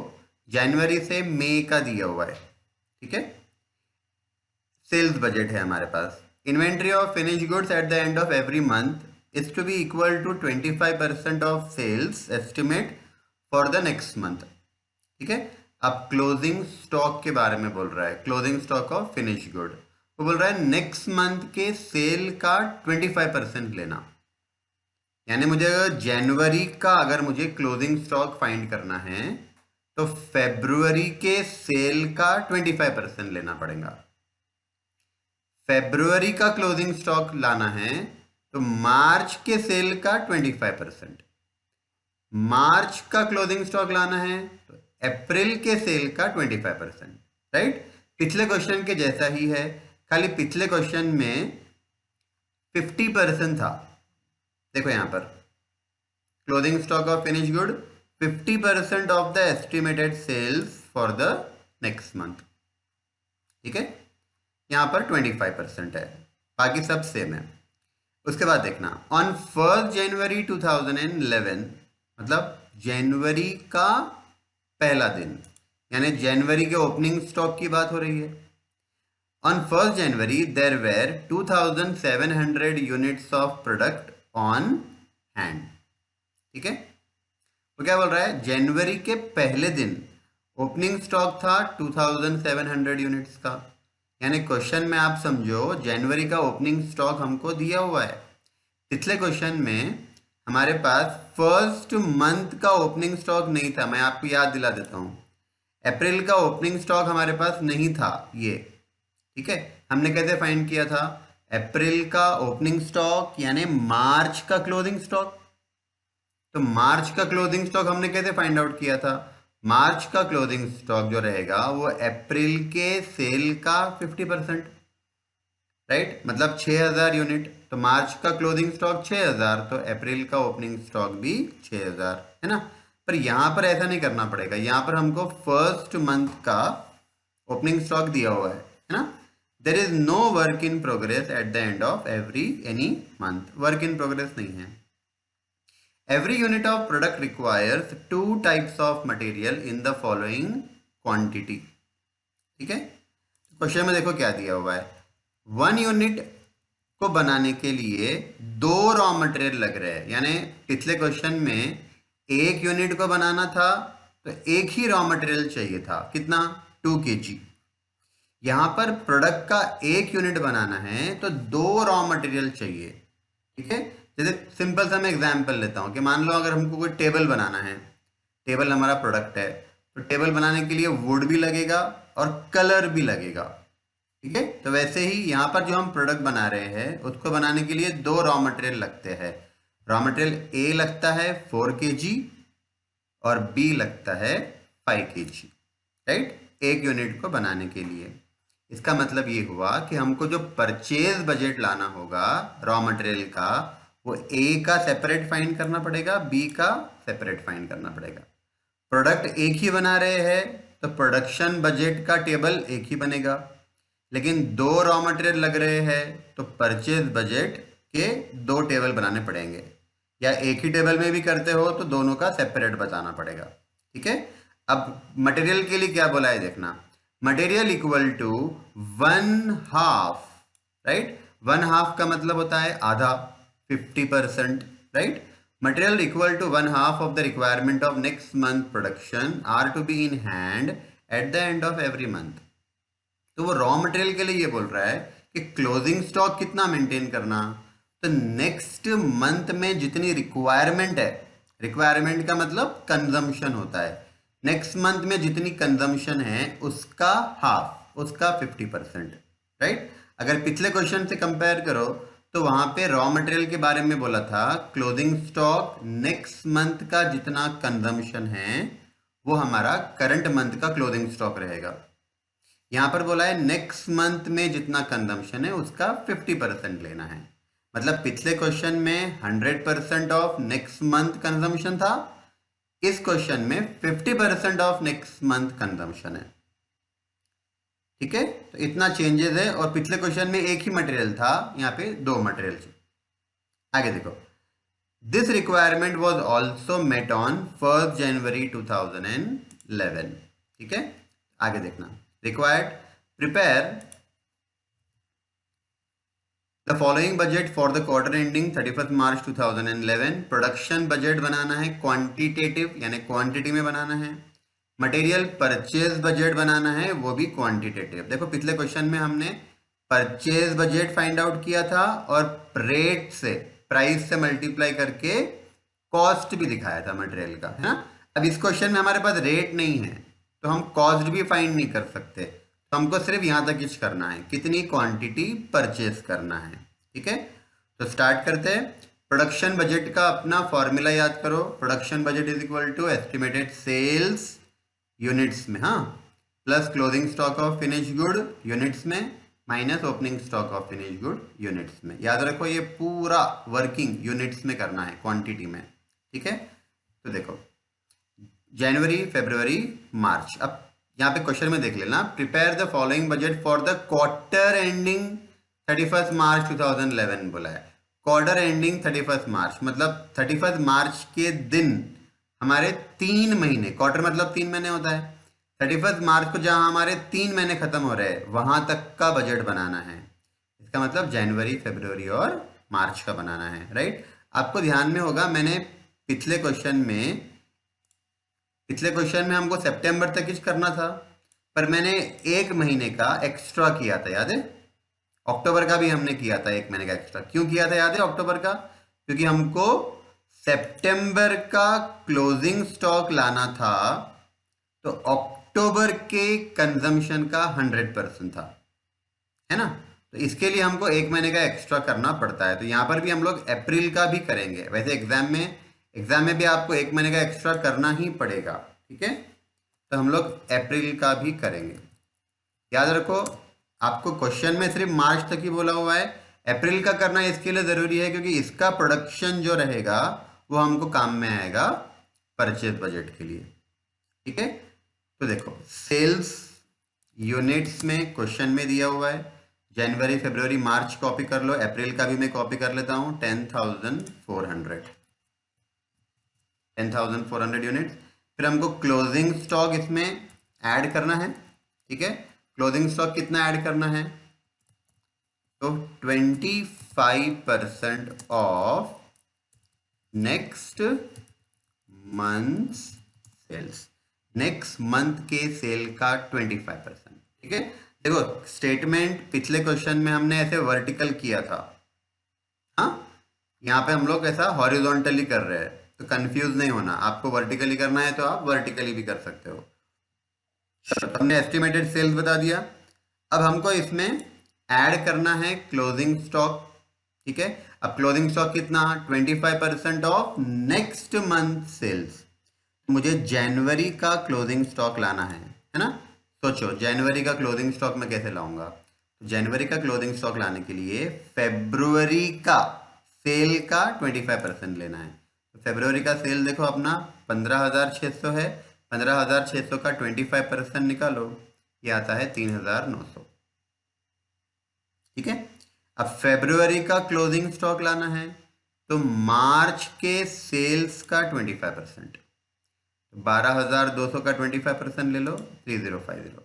जनवरी से मई का दिया हुआ है। ठीक है, सेल्स बजट है हमारे पास। Inventory of finish goods at the end of every month is to be equal to 25% of sales estimate for the next month. ठीक है, अब क्लोजिंग स्टॉक के बारे में बोल रहा है, closing stock of finish good. वो बोल रहा है नेक्स्ट मंथ के सेल का 25% लेना। यानी मुझे जनवरी का अगर मुझे क्लोजिंग स्टॉक फाइंड करना है तो फेब्रुवरी के सेल का 25% लेना पड़ेगा। फेब्रुवरी का क्लोजिंग स्टॉक लाना है तो मार्च के सेल का 25%, मार्च का क्लोजिंग स्टॉक लाना है तो अप्रैल के सेल का 25%। राइट, पिछले क्वेश्चन के जैसा ही है, खाली पिछले क्वेश्चन में 50% था। देखो यहां पर closing stock of finish good 50% of the estimated sales for the next month. ठीक है, यहां पर 25% है, बाकी सब सेम है। उसके बाद देखना ऑन 1 जनवरी 2011, मतलब जनवरी का पहला दिन, यानी जनवरी के ओपनिंग स्टॉक की बात हो रही है। On 1 January there were 2,700 units of product on hand. ठीक है, वो क्या बोल रहा है, जनवरी के पहले दिन ओपनिंग स्टॉक था 2700 यूनिट्स का, यानी क्वेश्चन में आप समझो जनवरी का ओपनिंग स्टॉक हमको दिया हुआ है। पिछले क्वेश्चन में हमारे पास फर्स्ट मंथ का ओपनिंग स्टॉक नहीं था, मैं आपको याद दिला देता हूँ। अप्रैल का ओपनिंग स्टॉक हमारे पास नहीं था ये, ठीक है। हमने कैसे फाइंड किया था? अप्रैल का ओपनिंग स्टॉक यानी मार्च का क्लोजिंग स्टॉक। तो मार्च का क्लोजिंग स्टॉक हमने कैसे फाइंड आउट किया था? मार्च का क्लोजिंग स्टॉक जो रहेगा वो अप्रैल के सेल का 50%, राइट, मतलब 6000 यूनिट। तो मार्च का क्लोजिंग स्टॉक 6000, तो अप्रैल का ओपनिंग स्टॉक भी 6000 है ना। पर यहां पर ऐसा नहीं करना पड़ेगा, यहां पर हमको फर्स्ट मंथ का ओपनिंग स्टॉक दिया हुआ है ना। There is no work in progress at the end of any month, work in progress नहीं है। Every unit of product requires two types of material in the following quantity, ठीक है। क्वेश्चन में देखो क्या दिया हुआ है, 1 यूनिट को बनाने के लिए 2 रॉ मटेरियल लग रहे हैं, यानी पिछले क्वेश्चन में 1 यूनिट को बनाना था तो एक ही रॉ मटेरियल चाहिए था, कितना? 2 kg। यहां पर प्रोडक्ट का 1 यूनिट बनाना है तो 2 रॉ मटेरियल चाहिए, ठीक है। जैसे सिंपल सा मैं एग्जांपल लेता हूँ कि मान लो अगर हमको कोई टेबल बनाना है, टेबल हमारा प्रोडक्ट है, तो टेबल बनाने के लिए वुड भी लगेगा और कलर भी लगेगा, ठीक है। तो वैसे ही यहाँ पर जो हम प्रोडक्ट बना रहे हैं उसको बनाने के लिए 2 रॉ मटेरियल लगते हैं। रॉ मटेरियल ए लगता है 4 kg और बी लगता है 5 kg, राइट, 1 यूनिट को बनाने के लिए। इसका मतलब ये हुआ कि हमको जो परचेज बजट लाना होगा रॉ मटेरियल का, वो ए का सेपरेट फाइंड करना पड़ेगा, बी का सेपरेट फाइंड करना पड़ेगा। प्रोडक्ट एक ही बना रहे हैं तो प्रोडक्शन बजट का टेबल एक ही बनेगा, लेकिन 2 रॉ मटेरियल लग रहे हैं तो परचेज बजट के 2 टेबल बनाने पड़ेंगे, या एक ही टेबल में भी करते हो तो दोनों का सेपरेट बताना पड़ेगा, ठीक है। अब मटेरियल के लिए क्या बोला है देखना, मटेरियल इक्वल टू 1/2, राइट, 1/2 का मतलब होता है आधा, 50%, right. Material equal to 1/2 off the requirement of next month production are to be in hand at the end of every month. तो वो रॉ मटेरियल के लिए ये बोल रहा है कि क्लोजिंग स्टॉक कितना मेंटेन करना, तो नेक्स्ट मंथ में जितनी रिक्वायरमेंट है, रिक्वायरमेंट का मतलब कंजम्पशन होता है, नेक्स्ट मंथ में जितनी कंजम्पशन है उसका हाफ, उसका 50%, राइट। अगर पिछले क्वेश्चन से कंपेयर करो तो वहां पे रॉ मटेरियल के बारे में बोला था क्लोजिंग स्टॉक नेक्स्ट मंथ का जितना कंजम्पशन है वो हमारा करंट मंथ का क्लोजिंग स्टॉक रहेगा। यहां पर बोला है नेक्स्ट मंथ में जितना कंजम्पशन है उसका 50% लेना है, मतलब पिछले क्वेश्चन में 100% ऑफ नेक्स्ट मंथ कंजम्पशन था, इस क्वेश्चन में 50% ऑफ नेक्स्ट मंथ कंजम्पशन है, ठीक है। तो इतना चेंजेस है, और पिछले क्वेश्चन में एक ही मटेरियल था, यहाँ पे 2 मटेरियल। आगे देखो, this requirement was also met on 1 January 2011, ठीक है। आगे देखना, required prepare the following budget for the quarter ending 31 March 2011। Production budget बनाना है क्वांटिटेटिव, यानी क्वांटिटी में बनाना है। मटेरियल परचेज बजट बनाना है, वो भी क्वांटिटेटिव। देखो पिछले क्वेश्चन में हमने परचेज बजट फाइंड आउट किया था और रेट से, प्राइस से मल्टीप्लाई करके कॉस्ट भी दिखाया था मटेरियल का, है ना। अब इस क्वेश्चन में हमारे पास रेट नहीं है तो हम कॉस्ट भी फाइंड नहीं कर सकते, तो हमको सिर्फ यहां तक कुछ करना है, कितनी क्वांटिटी परचेज करना है, ठीक है। तो स्टार्ट करते हैं। प्रोडक्शन बजट का अपना फॉर्मूला याद करो, production budget is equal to estimated sales units में, हाँ, plus closing stock of finish good units में, minus opening stock of finish good units में। याद रखो ये पूरा वर्किंग यूनिट्स में करना है, क्वांटिटी में, ठीक है। तो देखो जनवरी, फरवरी, मार्च। अब यहाँ पे क्वेश्चन में देख लेना, prepare the following budget for the quarter ending 31 March 2011 बोला है। क्वार्टर एंडिंग 31 मार्च मतलब 31 मार्च के दिन हमारे 3 महीने, क्वार्टर मतलब 3 महीने होता है, 31 मार्च को जहां हमारे 3 महीने खत्म हो रहे हैं वहां तक का बजट बनाना है। इसका मतलब जनवरी, फरवरी और मार्च का बनाना है, राइट। आपको ध्यान में होगा मैंने पिछले क्वेश्चन में पिछले क्वेश्चन में हमको सितंबर तक ही करना था, पर मैंने एक महीने का एक्स्ट्रा किया था, याद है? अक्टूबर का भी हमने किया था, एक महीने का एक्स्ट्रा क्यों किया था, याद है अक्टूबर का? क्योंकि हमको सितंबर का क्लोजिंग स्टॉक लाना था, तो अक्टूबर के कंजम्पशन का 100% था, है ना? तो इसके लिए हमको एक महीने का एक्स्ट्रा करना पड़ता है। तो यहां पर भी हम लोग अप्रैल का भी करेंगे। वैसे एग्जाम में भी आपको एक महीने का एक्स्ट्रा करना ही पड़ेगा, ठीक है? तो हम लोग अप्रैल का भी करेंगे। याद रखो, आपको क्वेश्चन में सिर्फ मार्च तक ही बोला हुआ है, अप्रैल का करना इसके लिए जरूरी है क्योंकि इसका प्रोडक्शन जो रहेगा वो हमको काम में आएगा परचेज बजट के लिए, ठीक है? तो देखो, सेल्स यूनिट्स में क्वेश्चन में दिया हुआ है, जनवरी फरवरी मार्च कॉपी कर लो, अप्रैल का भी मैं कॉपी कर लेता हूं, 10,400 यूनिट्स। फिर हमको क्लोजिंग स्टॉक इसमें ऐड करना है, ठीक है? क्लोजिंग स्टॉक कितना ऐड करना है? तो 25% off next month sales, next month के सेल का 25%, ठीक है? देखो, स्टेटमेंट पिछले क्वेश्चन में हमने ऐसे वर्टिकल किया था, हाँ? यहाँ पे हम लोग ऐसा हॉरिजॉन्टली कर रहे हैं, तो कंफ्यूज नहीं होना। आपको वर्टिकली करना है तो आप वर्टिकली भी कर सकते हो। हमने एस्टिमेटेड सेल्स बता दिया। अब हमको इसमें ऐड करना है क्लोजिंग स्टॉक, ठीक है? अब क्लोजिंग स्टॉक कितना? 25% ऑफ नेक्स्ट मंथ सेल्स। मुझे जनवरी का क्लोजिंग स्टॉक लाना है ना? सोचो, जनवरी का क्लोजिंग स्टॉक मैं कैसे लाऊंगा? जनवरी का क्लोजिंग स्टॉक लाने के लिए फरवरी का सेल का 25% लेना है। तो फरवरी का सेल देखो अपना 15,600 है, 15,600 का 25% निकालो, ये आता है 3,900, ठीक है? अब फरवरी का क्लोजिंग स्टॉक लाना है, तो मार्च के सेल्स का 25%, 12,200 का 25% ले लो, 3050।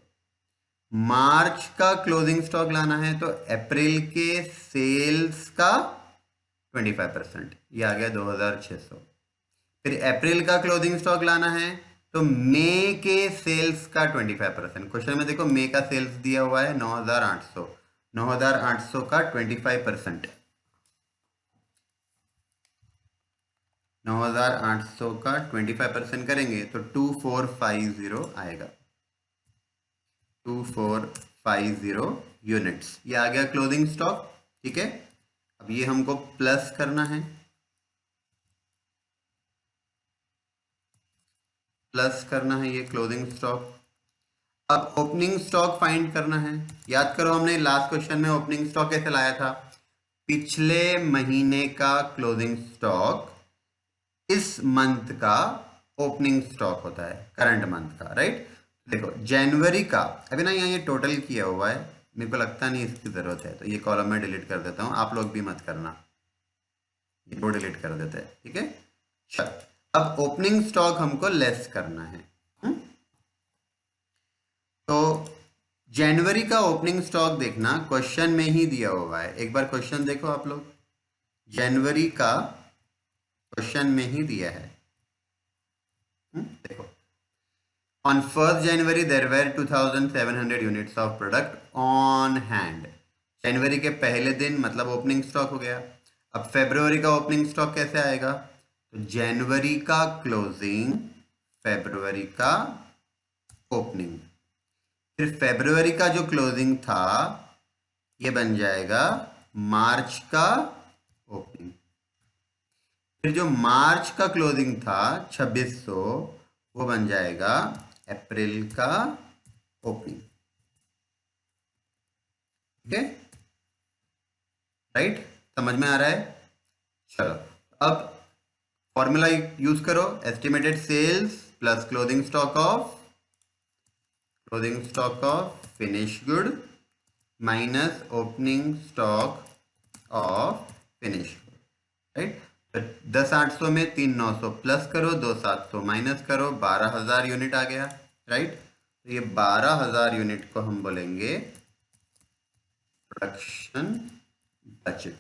मार्च का क्लोजिंग स्टॉक लाना है तो अप्रैल के सेल्स का 25%, ये आ गया 2,600। फिर अप्रैल का क्लोजिंग स्टॉक लाना है तो मई के सेल्स का 25%। क्वेश्चन में देखो, मई का सेल्स दिया हुआ है 9,800, 9,800 का 25%, 9,800 का 25% करेंगे तो 2,450 आएगा, 2,450 यूनिट्स। ये आ गया क्लोजिंग स्टॉक, ठीक है? अब ये हमको प्लस करना है, प्लस करना है ये क्लोजिंग स्टॉक। अब ओपनिंग स्टॉक फाइंड करना है। याद करो, हमने लास्ट क्वेश्चन में ओपनिंग स्टॉक कैसे लाया था? पिछले महीने का क्लोजिंग स्टॉक इस मंथ का ओपनिंग स्टॉक होता है, करंट मंथ का, राइट? देखो, जनवरी का अभी ना यहाँ ये टोटल किया हुआ है, मेरे को लगता नहीं इसकी जरूरत है, तो ये कॉलम में डिलीट कर देता हूँ, आप लोग भी मत करना, ये दो डिलीट कर देते हैं, ठीक है? चल, अब ओपनिंग स्टॉक हमको लेस करना है। तो जनवरी का ओपनिंग स्टॉक देखना, क्वेश्चन में ही दिया हुआ है, एक बार क्वेश्चन देखो आप लोग, जनवरी का क्वेश्चन में ही दिया है। देखो, on 1st January there were 2,700 units of product on hand। जनवरी के पहले दिन मतलब ओपनिंग स्टॉक हो गया। अब फरवरी का ओपनिंग स्टॉक कैसे आएगा? तो जनवरी का क्लोजिंग, फरवरी का ओपनिंग, फिर फरवरी का जो क्लोजिंग था ये बन जाएगा मार्च का ओपनिंग, फिर जो मार्च का क्लोजिंग था 2600 वो बन जाएगा अप्रैल का ओपनिंग, ठीक है? राइट? समझ में आ रहा है? चलो, अब फॉर्मूला यूज करो, estimated sales plus closing stock of finish good minus opening stock of finish good, right? 10,800 में 3,900 प्लस करो, 2,700 माइनस करो, 12,000 यूनिट आ गया, राइट? तो ये 12,000 यूनिट को हम बोलेंगे प्रोडक्शन बजट,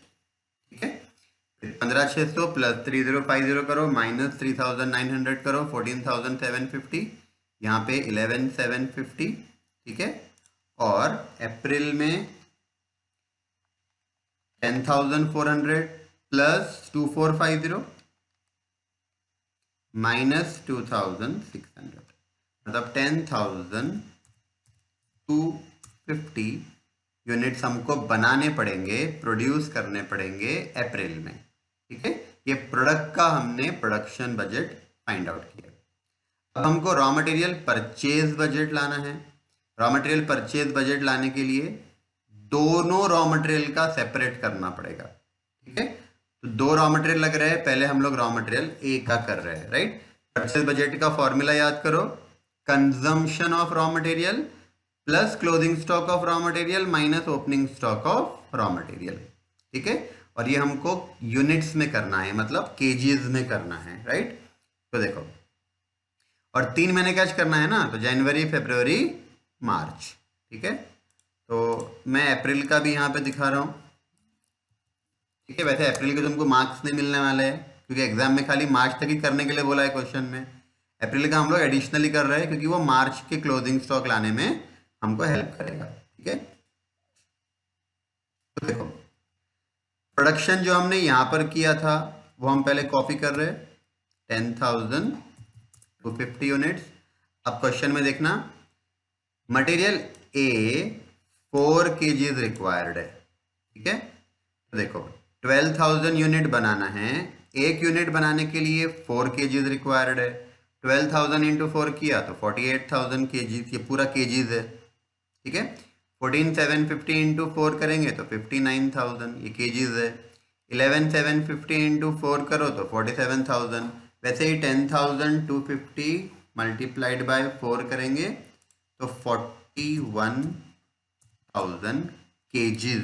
ठीक है? 15,600 प्लस 3050 करो माइनस 3,900 करो 14,750, यहाँ पे 11,750, ठीक है। और अप्रैल में 10,400 प्लस 2,450 माइनस 2,600, मतलब 10,250 यूनिट्स हमको बनाने पड़ेंगे, प्रोड्यूस करने पड़ेंगे अप्रैल में, ठीक है। ये प्रोडक्ट का हमने प्रोडक्शन बजट फाइंड आउट किया। अब हमको रॉ मटेरियल परचेज बजट लाना है। रॉ मटेरियल परचेज बजट लाने के लिए दोनों रॉ मटेरियल का सेपरेट करना पड़ेगा, ठीक है। तो दो रॉ मटेरियल लग रहे हैं, पहले हम लोग रॉ मटेरियल ए का कर रहे हैं, राइट। परचेज बजट का फॉर्मूला याद करो, consumption of raw material plus closing stock of raw material minus opening stock of raw material, ठीक है। और ये हमको यूनिट्स में करना है, मतलब केजीज में करना है, राइट। तो देखो, और 3 महीने कैच करना है ना, तो जनवरी, फरवरी, मार्च, ठीक है। तो मैं अप्रैल का भी यहाँ पे दिखा रहा हूँ, ठीक है। वैसे अप्रैल के तुमको मार्क्स नहीं मिलने वाले हैं, क्योंकि एग्जाम में खाली मार्च तक ही करने के लिए बोला है क्वेश्चन में। अप्रैल का हम लोग एडिशनली कर रहे हैं, क्योंकि वो मार्च के क्लोजिंग स्टॉक लाने में हमको हेल्प करेगा, ठीक है। तो देखो, प्रोडक्शन जो हमने यहाँ पर किया था वो हम पहले कॉपी कर रहे हैं, 10,250 यूनिट्स। अब क्वेश्चन में देखना, मटेरियल ए 4 kg रिक्वायर्ड है, ठीक है। तो देखो 12,000 यूनिट बनाना है, एक यूनिट बनाने के लिए 4 kg रिक्वायर्ड है। 12,000 इंटू 4 किया तो 48,000 kg, ये पूरा kgs है, ठीक है। 14,750 इंटू 4 करेंगे तो 59,000, ये kgs है। 11,750 इंटू 4 करो तो 47,000। वैसे ही 10,250 मल्टीप्लाइड बाय 4 करेंगे तो 41,000 kgs,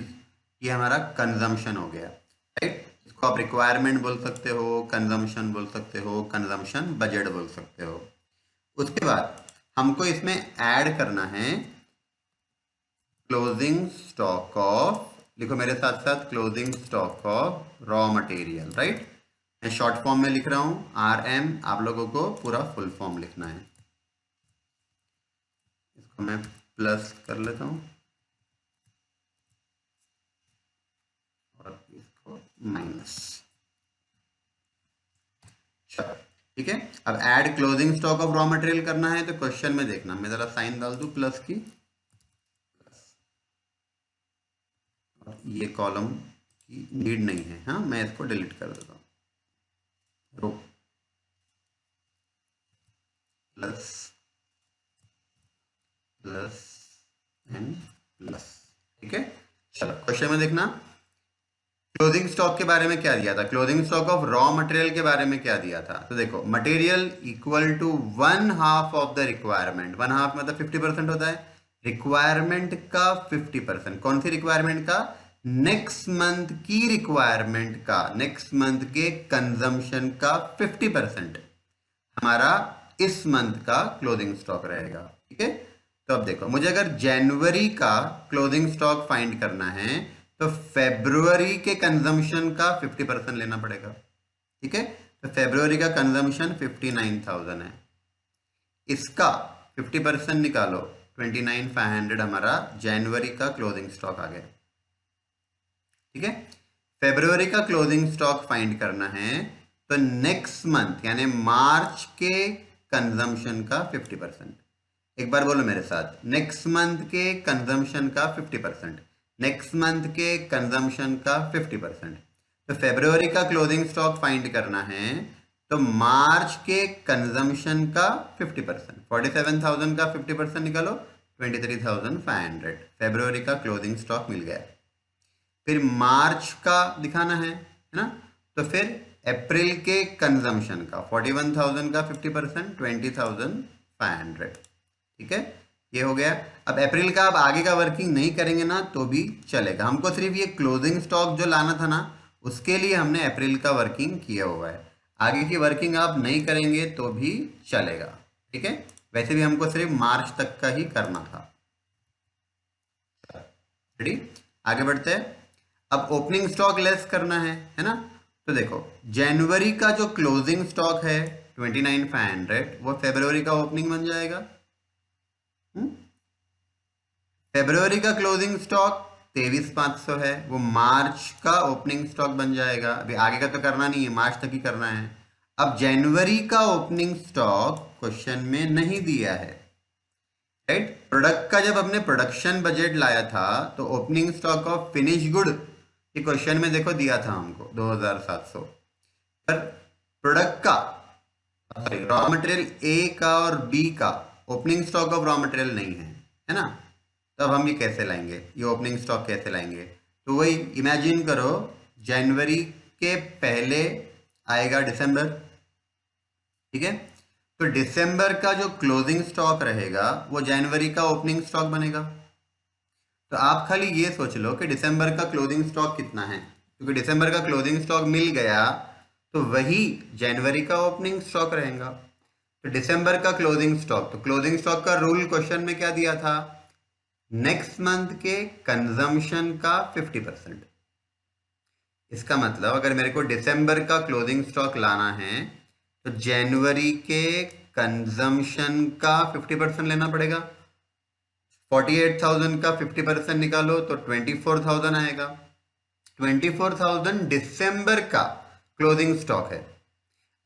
ये हमारा कंजम्पशन हो गया, राइट। इसको आप रिक्वायरमेंट बोल सकते हो, कंजम्पशन बोल सकते हो, कंजम्पशन बजट बोल सकते हो। उसके बाद हमको इसमें ऐड करना है क्लोजिंग स्टॉक ऑफ, लिखो मेरे साथ साथ, closing stock of raw material, right. मैं शॉर्ट फॉर्म में लिख रहा हूं RM, आप लोगों को पूरा फुल फॉर्म लिखना है। इसको मैं प्लस कर लेता हूं और इसको माइनस, चलो ठीक है। अब add closing stock of raw material करना है, तो क्वेश्चन में देखना, मैं जरा साइन डाल दूं प्लस की, और ये कॉलम की नीड नहीं है, हाँ, मैं इसको डिलीट कर देता हूं। रो प्लस प्लस एंड प्लस, ठीक है। चलो क्वेश्चन में देखना, क्लोजिंग स्टॉक के बारे में क्या दिया था, closing stock of raw material के बारे में क्या दिया था। तो देखो, material equal to 1/2 off the requirement, 1/2 मतलब 50% होता है, रिक्वायरमेंट का 50%। कौन सी रिक्वायरमेंट का, नेक्स्ट मंथ की रिक्वायरमेंट का, नेक्स्ट मंथ के कंजम्पशन का 50% हमारा इस मंथ का क्लोजिंग स्टॉक रहेगा, ठीक है। तो अब देखो, मुझे अगर जनवरी का क्लोजिंग स्टॉक फाइंड करना है तो फेब्रुवरी के कंजम्पशन का 50% लेना पड़ेगा, ठीक है। तो फेब्रुवरी का कंजम्पशन 59,000 है, इसका 50% निकालो, 29,500 हमारा जनवरी का क्लोजिंग स्टॉक आ गया, ठीक है। फेब्रुवरी का क्लोजिंग स्टॉक फाइंड करना है तो नेक्स्ट मंथ यानी मार्च के कंजम्पशन का 50%। एक बार बोलो मेरे साथ, नेक्स्ट मंथ के कंजम्पशन का 50%, नेक्स्ट मंथ के कंजम्पशन का 50%। तो फेब्रुवरी का क्लोजिंग स्टॉक फाइंड करना है तो मार्च के कंजम्पशन का 50%, 47,000 का 50% निकालो, 23,500 फेब्रुवरी का क्लोजिंग स्टॉक मिल गया। फिर मार्च का दिखाना है ना, तो फिर अप्रैल के कंजम्पशन का 41,000 का 50%, 20,500, ठीक है। ये हो गया। अब अप्रैल का आप आगे का वर्किंग नहीं करेंगे ना तो भी चलेगा, हमको सिर्फ ये क्लोजिंग स्टॉक जो लाना था ना, उसके लिए हमने अप्रैल का वर्किंग किया हुआ है। आगे की वर्किंग आप नहीं करेंगे तो भी चलेगा, ठीक है। वैसे भी हमको सिर्फ मार्च तक का ही करना था। रेडी, आगे बढ़ते हैं। अब ओपनिंग स्टॉक लेस करना है ना, तो देखो जनवरी का जो क्लोजिंग स्टॉक है 29,500 वो फरवरी का ओपनिंग बन जाएगा। फरवरी का क्लोजिंग स्टॉक 23,500 है, वो मार्च का ओपनिंग स्टॉक बन जाएगा। अभी आगे का तो करना नहीं है, मार्च तक ही करना है। अब जनवरी का ओपनिंग स्टॉक क्वेश्चन में नहीं दिया है, राइट। प्रोडक्ट का जब हमने प्रोडक्शन बजट लाया था तो opening stock of finish good ये क्वेश्चन में देखो दिया था हमको 2,700, पर प्रोडक्ट का सॉरी रॉ मटेरियल ए का और बी का opening stock of raw material नहीं है ना। तब हम ये कैसे लाएंगे, ये ओपनिंग स्टॉक कैसे लाएंगे? तो वही इमेजिन करो जनवरी के पहले आएगा दिसंबर, ठीक है। तो दिसंबर का जो क्लोजिंग स्टॉक रहेगा वो जनवरी का ओपनिंग स्टॉक बनेगा। तो आप खाली ये सोच लो कि दिसंबर का क्लोजिंग स्टॉक कितना है, क्योंकि दिसंबर का क्लोजिंग स्टॉक मिल गया तो वही जनवरी का ओपनिंग स्टॉक रहेगा। तो दिसंबर का क्लोजिंग स्टॉक, तो क्लोजिंग स्टॉक का रूल क्वेश्चन में क्या दिया था? नेक्स्ट मंथ के कंजम्पशन का 50%। इसका मतलब अगर मेरे को दिसंबर का क्लोजिंग स्टॉक लाना है तो जनवरी के कंजम्पशन का 50% लेना पड़ेगा। 48,000 का 50% निकालो तो 24,000 आएगा। 24,000 दिसंबर का क्लोजिंग स्टॉक है।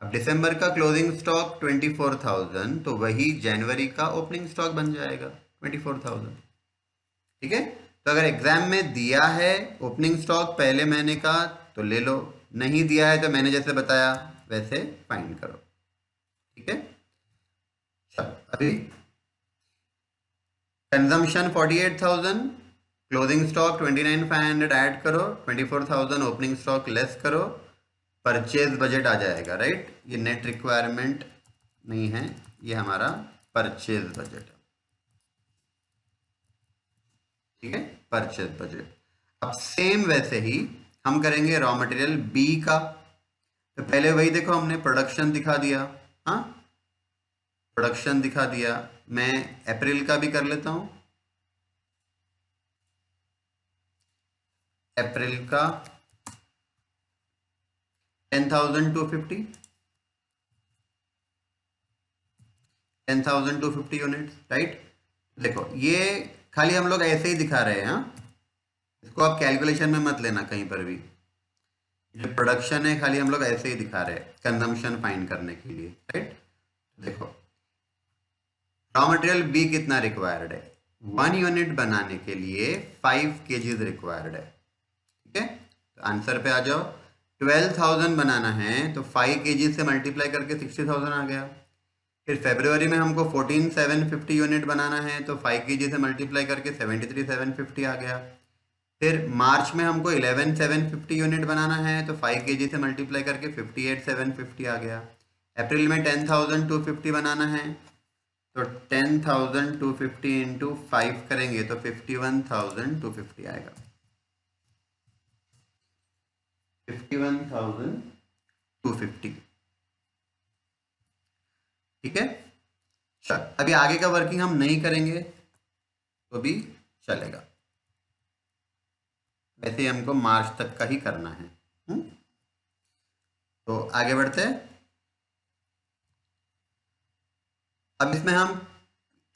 अब दिसंबर का क्लोजिंग स्टॉक 24,000 तो वही जनवरी का ओपनिंग स्टॉक बन जाएगा 24,000, ठीक है। तो अगर एग्जाम में दिया है ओपनिंग स्टॉक पहले महीने का तो ले लो, नहीं दिया है तो मैंने जैसे बताया वैसे फाइंड करो, ठीक है। चलो अभी कंजम्पशन 48,000, क्लोजिंग स्टॉक 29,500 ऐड करो, 24,000 ओपनिंग स्टॉक लेस करो, परचेज बजट आ जाएगा, राइट। ये नेट रिक्वायरमेंट नहीं है, ये हमारा परचेज बजट है, ठीक है, परचेज बजट। अब सेम वैसे ही हम करेंगे रॉ मटेरियल बी का। तो पहले वही देखो हमने प्रोडक्शन दिखा दिया, हाँ प्रोडक्शन दिखा दिया। मैं अप्रैल का भी कर लेता हूं, अप्रैल का 10,250 10,250 यूनिट्स, राइट। देखो ये खाली हम लोग ऐसे ही दिखा रहे हैं, हाँ इसको आप कैलकुलेशन में मत लेना कहीं पर भी। जो प्रोडक्शन है खाली हम लोग ऐसे ही दिखा रहे हैं कंजम्पशन फाइंड करने के लिए, राइट। देखो रॉ मटेरियल बी कितना रिक्वायर्ड है, 1 यूनिट बनाने के लिए 5 kgs रिक्वायर्ड है, ठीक है। तो आंसर पे आ जाओ, 12,000 बनाना है तो 5 kg से मल्टीप्लाई करके 60,000 आ गया। फिर फरवरी में हमको 14,750 यूनिट बनाना है तो 5 kg से मल्टीप्लाई करके 73,750 आ गया। फिर मार्च में हमको 11,750 यूनिट बनाना है तो 5 kg से मल्टीप्लाई करके 58,750 आ गया। अप्रैल में 10,250 बनाना है तो 10,250 इंटू 5 करेंगे तो 51,250 आएगा, 51,250, ठीक है। चल अभी आगे का वर्किंग हम नहीं करेंगे तो भी चलेगा, वैसे ही हमको मार्च तक का ही करना है। तो आगे बढ़ते हैं। अब इसमें हम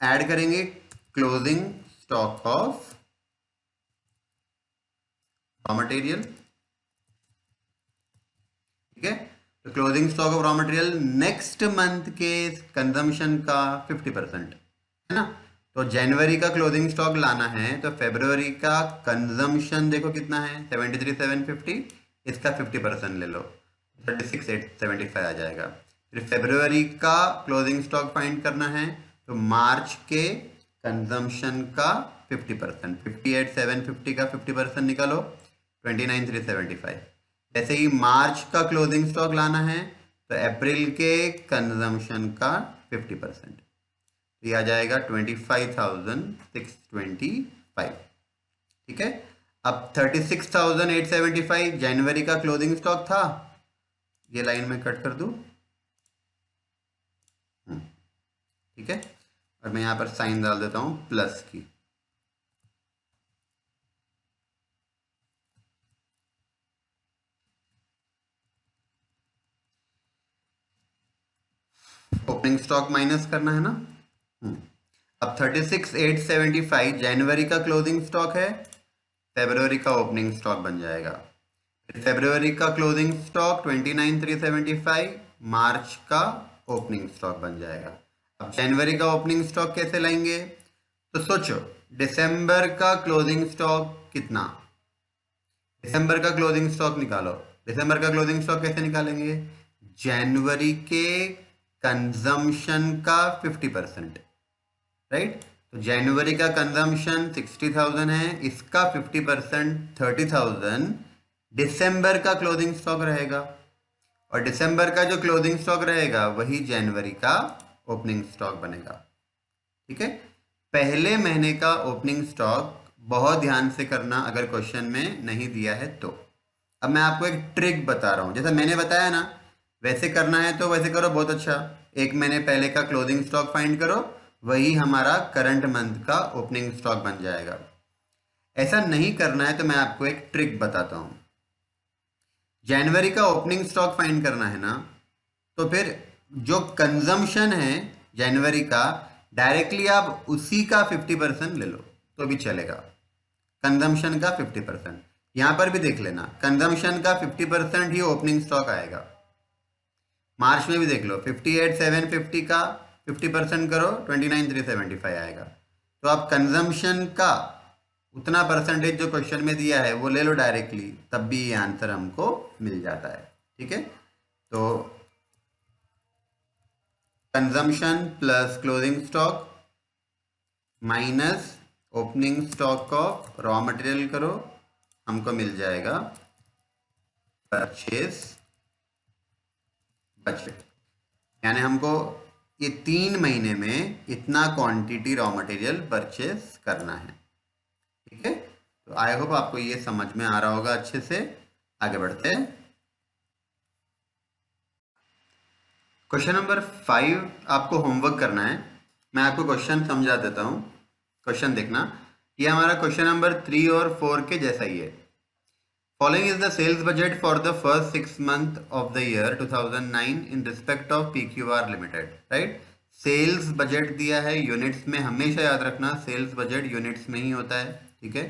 ऐड करेंगे closing stock of raw material, ठीक है। तो closing stock of raw material next month के कंजम्पशन का 50%, है ना। तो जनवरी का क्लोजिंग स्टॉक लाना है तो फरवरी का कंजम्पशन देखो कितना है 73,750, इसका 50% ले लो 36,875 आ जाएगा। फिर फरवरी का क्लोजिंग स्टॉक फाइंड करना है तो मार्च के कंजम्पशन का 50%, 58,750 का 50% निकालो 29,375। ऐसे ही मार्च का क्लोजिंग स्टॉक लाना है तो अप्रैल के कंजम्पशन का 50%, तो ये आ जाएगा 25,625, ठीक है। अब 36,875 जनवरी का क्लोजिंग स्टॉक था, ये लाइन में कट कर दूं, ठीक है। और मैं यहां पर साइन डाल देता हूं प्लस की, ओपनिंग स्टॉक माइनस करना है ना। अब 36,875 जनवरी का क्लोजिंग स्टॉक है, फरवरी का ओपनिंग स्टॉक बन जाएगा। फरवरी का क्लोजिंग स्टॉक 29,375 मार्च का ओपनिंग स्टॉक बन जाएगा। अब जनवरी का ओपनिंग स्टॉक कैसे लाएंगे, तो सोचो दिसंबर का क्लोजिंग स्टॉक कितना, दिसंबर का क्लोजिंग स्टॉक निकालो। दिसंबर का क्लोजिंग स्टॉक कैसे निकालेंगे, जनवरी के कंजम्पशन का 50%, राइट। तो जनवरी का कंजम्पशन 60,000 है, इसका 50% 30,000 दिसंबर का क्लोजिंग स्टॉक रहेगा, और दिसंबर का जो क्लोजिंग स्टॉक रहेगा वही जनवरी का ओपनिंग स्टॉक बनेगा। ठीक है, पहले महीने का ओपनिंग स्टॉक बहुत ध्यान से करना अगर क्वेश्चन में नहीं दिया है तो। अब मैं आपको एक ट्रिक बता रहा हूं, जैसा मैंने बताया ना वैसे करना है तो वैसे करो, बहुत अच्छा। एक महीने पहले का क्लोजिंग स्टॉक फाइंड करो, वही हमारा करंट मंथ का ओपनिंग स्टॉक बन जाएगा। ऐसा नहीं करना है तो मैं आपको एक ट्रिक बताता हूं। जनवरी का ओपनिंग स्टॉक फाइंड करना है ना, तो फिर जो कंजम्पशन है जनवरी का, डायरेक्टली आप उसी का 50% ले लो तो भी चलेगा। कंजम्पशन का 50%, यहां पर भी देख लेना कंजम्पशन का 50% ही ओपनिंग स्टॉक आएगा। मार्च में भी देख लो 58,750 का 50% करो 29,375 आएगा। तो आप कंजम्पशन का उतना परसेंटेज जो क्वेश्चन में दिया है वो ले लो डायरेक्टली, तब भी ये आंसर हमको मिल जाता है। ठीक है, तो consumption plus closing stock minus opening stock of raw material करो, हमको मिल जाएगा परचेज बजट। यानी हमको ये 3 महीने में इतना क्वांटिटी रॉ मटेरियल परचेज करना है। ठीक है, तो आई होप आपको ये समझ में आ रहा होगा अच्छे से। आगे बढ़ते हैं, क्वेश्चन नंबर 5 आपको होमवर्क करना है। मैं आपको क्वेश्चन समझा देता हूं, क्वेश्चन देखना। ये हमारा क्वेश्चन नंबर 3 और 4 के जैसा ही है। Following is the sales budget for the first 6 months of the year 2009 in respect of PQR Limited, right? Sales budget दिया है यूनिट्स में, हमेशा याद रखना सेल्स बजट यूनिट्स में ही होता है। ठीक है,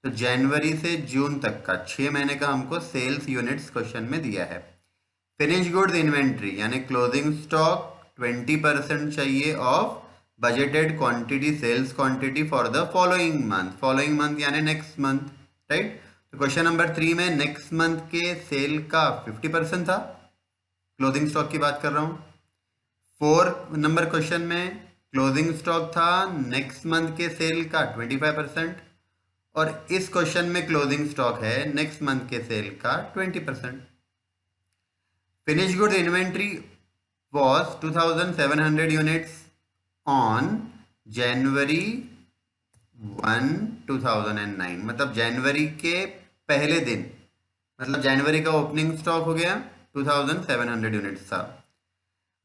तो जनवरी से जून तक का 6 महीने का हमको सेल्स यूनिट्स क्वेश्चन में दिया है। फिनिश गुड्स इन्वेंट्री यानी क्लोजिंग स्टॉक 20% चाहिए off budgeted quantity sales quantity for the following month. Following month यानी नेक्स्ट मंथ, राइट। तो क्वेश्चन नंबर 3 में नेक्स्ट मंथ के सेल का 50% था, क्लोजिंग स्टॉक की बात कर रहा हूं। 4 नंबर क्वेश्चन में क्लोजिंग स्टॉक था नेक्स्ट मंथ के सेल का 25%, और इस क्वेश्चन में क्लोजिंग स्टॉक है नेक्स्ट मंथ के सेल का 20%। Finish good inventory was 2700 units on January 1, 2009, मतलब जनवरी के पहले दिन, मतलब जनवरी का ओपनिंग स्टॉक हो गया 2700 यूनिट्स था।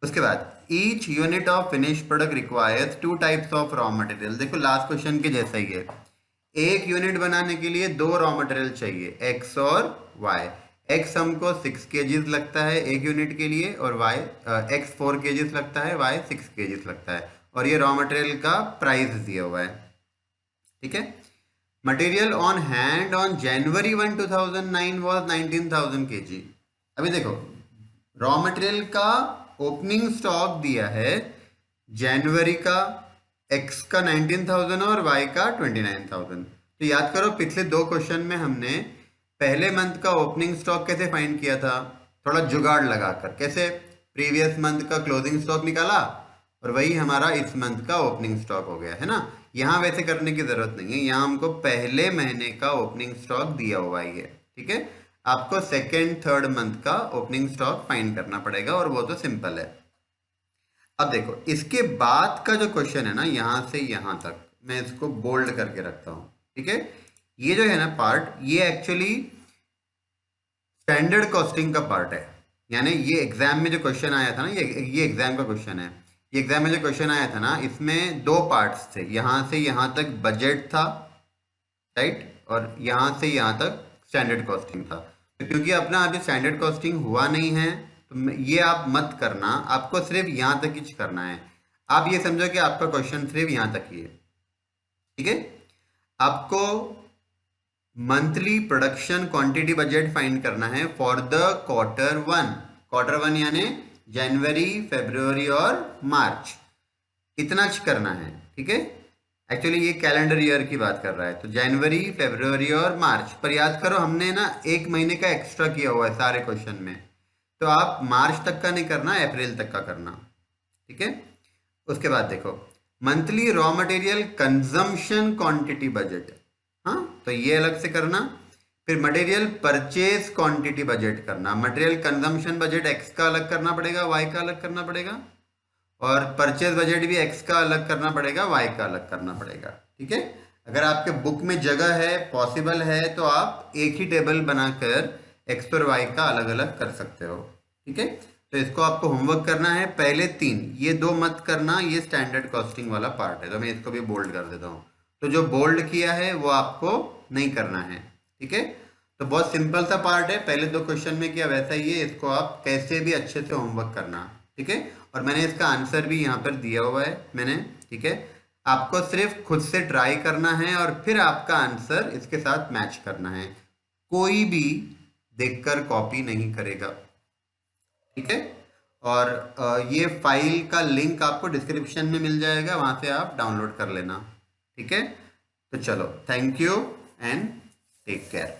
उसके बाद each unit of finish product requires 2 types of raw material. देखो लास्ट क्वेश्चन के जैसा ही है, एक यूनिट बनाने के लिए 2 रॉ मटेरियल चाहिए, एक्स और वाई। एक्स हमको 6 kgs लगता है एक यूनिट के लिए, और वाई एक्स 4 kgs लगता है, वाई 6 kgs लगता है, और ये रॉ मटेरियल का प्राइस दिया हुआ है। ठीक है, material on hand on January 1, 2009 was 19,000 kg। अभी देखो रॉ मटेरियल का ओपनिंग स्टॉक दिया है जनवरी का, एक्स का 19,000 और वाई का 29,000। तो याद करो पिछले 2 क्वेश्चन में हमने पहले मंथ का ओपनिंग स्टॉक कैसे फाइंड किया था, थोड़ा जुगाड़ लगाकर। कैसे, प्रीवियस मंथ का क्लोजिंग स्टॉक निकाला और वही हमारा इस मंथ का ओपनिंग स्टॉक हो गया है ना। यहाँ वैसे करने की जरूरत नहीं है, यहाँ हमको पहले महीने का ओपनिंग स्टॉक दिया हुआ ही है। ठीक है, आपको सेकेंड थर्ड मंथ का ओपनिंग स्टॉक फाइंड करना पड़ेगा, और वो तो सिंपल है। अब देखो इसके बाद का जो क्वेश्चन है ना, यहां से यहां तक मैं इसको बोल्ड करके रखता हूं। ठीक है, ये जो है ना पार्ट, ये एक्चुअली स्टैंडर्ड कॉस्टिंग का पार्ट है। यानी ये एग्जाम में जो क्वेश्चन आया था ना, ये एग्जाम का क्वेश्चन है। ये एग्जाम में जो क्वेश्चन आया था ना, इसमें 2 पार्ट्स थे, यहां से यहां तक बजट था, राइट, और यहां से यहां तक स्टैंडर्ड कॉस्टिंग था। तो क्योंकि अपना अभी स्टैंडर्ड कॉस्टिंग हुआ नहीं है, तो ये आप मत करना, आपको सिर्फ यहाँ तक ही करना है। आप ये समझो कि आपका क्वेश्चन सिर्फ यहाँ तक ही है, ठीक है। आपको monthly production quantity budget find करना है फॉर द Q1। Q1 यानी जनवरी, फरवरी और मार्च, इतना करना है, ठीक है। एक्चुअली ये कैलेंडर ईयर की बात कर रहा है, तो जनवरी, फरवरी और मार्च। पर याद करो हमने ना एक महीने का एक्स्ट्रा किया हुआ है सारे क्वेश्चन में, तो आप मार्च तक का नहीं करना, अप्रैल तक का करना, ठीक है। उसके बाद देखो monthly raw material consumption quantity budget, हाँ तो ये अलग से करना। फिर मटेरियल परचेज क्वांटिटी बजट करना, मटेरियल कंजम्पशन बजट एक्स का अलग करना पड़ेगा, वाई का अलग करना पड़ेगा, और परचेज बजट भी एक्स का अलग करना पड़ेगा, वाई का अलग करना पड़ेगा, ठीक है। अगर आपके बुक में जगह है, पॉसिबल है, तो आप एक ही टेबल बनाकर एक्स और वाई का अलग अलग कर सकते हो, ठीक है। तो इसको आपको होमवर्क करना है, पहले 3, ये 2 मत करना, ये स्टैंडर्ड कॉस्टिंग वाला पार्ट है, तो मैं इसको भी बोल्ड कर देता हूँ। तो जो बोल्ड किया है वो आपको नहीं करना है, ठीक है। तो बहुत सिंपल सा पार्ट है, पहले 2 क्वेश्चन में किया वैसा ही है, इसको आप कैसे भी अच्छे से होमवर्क करना, ठीक है। और मैंने इसका आंसर भी यहाँ पर दिया हुआ है मैंने, ठीक है। आपको सिर्फ खुद से ट्राई करना है और फिर आपका आंसर इसके साथ मैच करना है, कोई भी देखकर कॉपी नहीं करेगा, ठीक है। और ये फाइल का लिंक आपको डिस्क्रिप्शन में मिल जाएगा, वहां से आप डाउनलोड कर लेना, ठीक है। तो चलो, thank you and take care.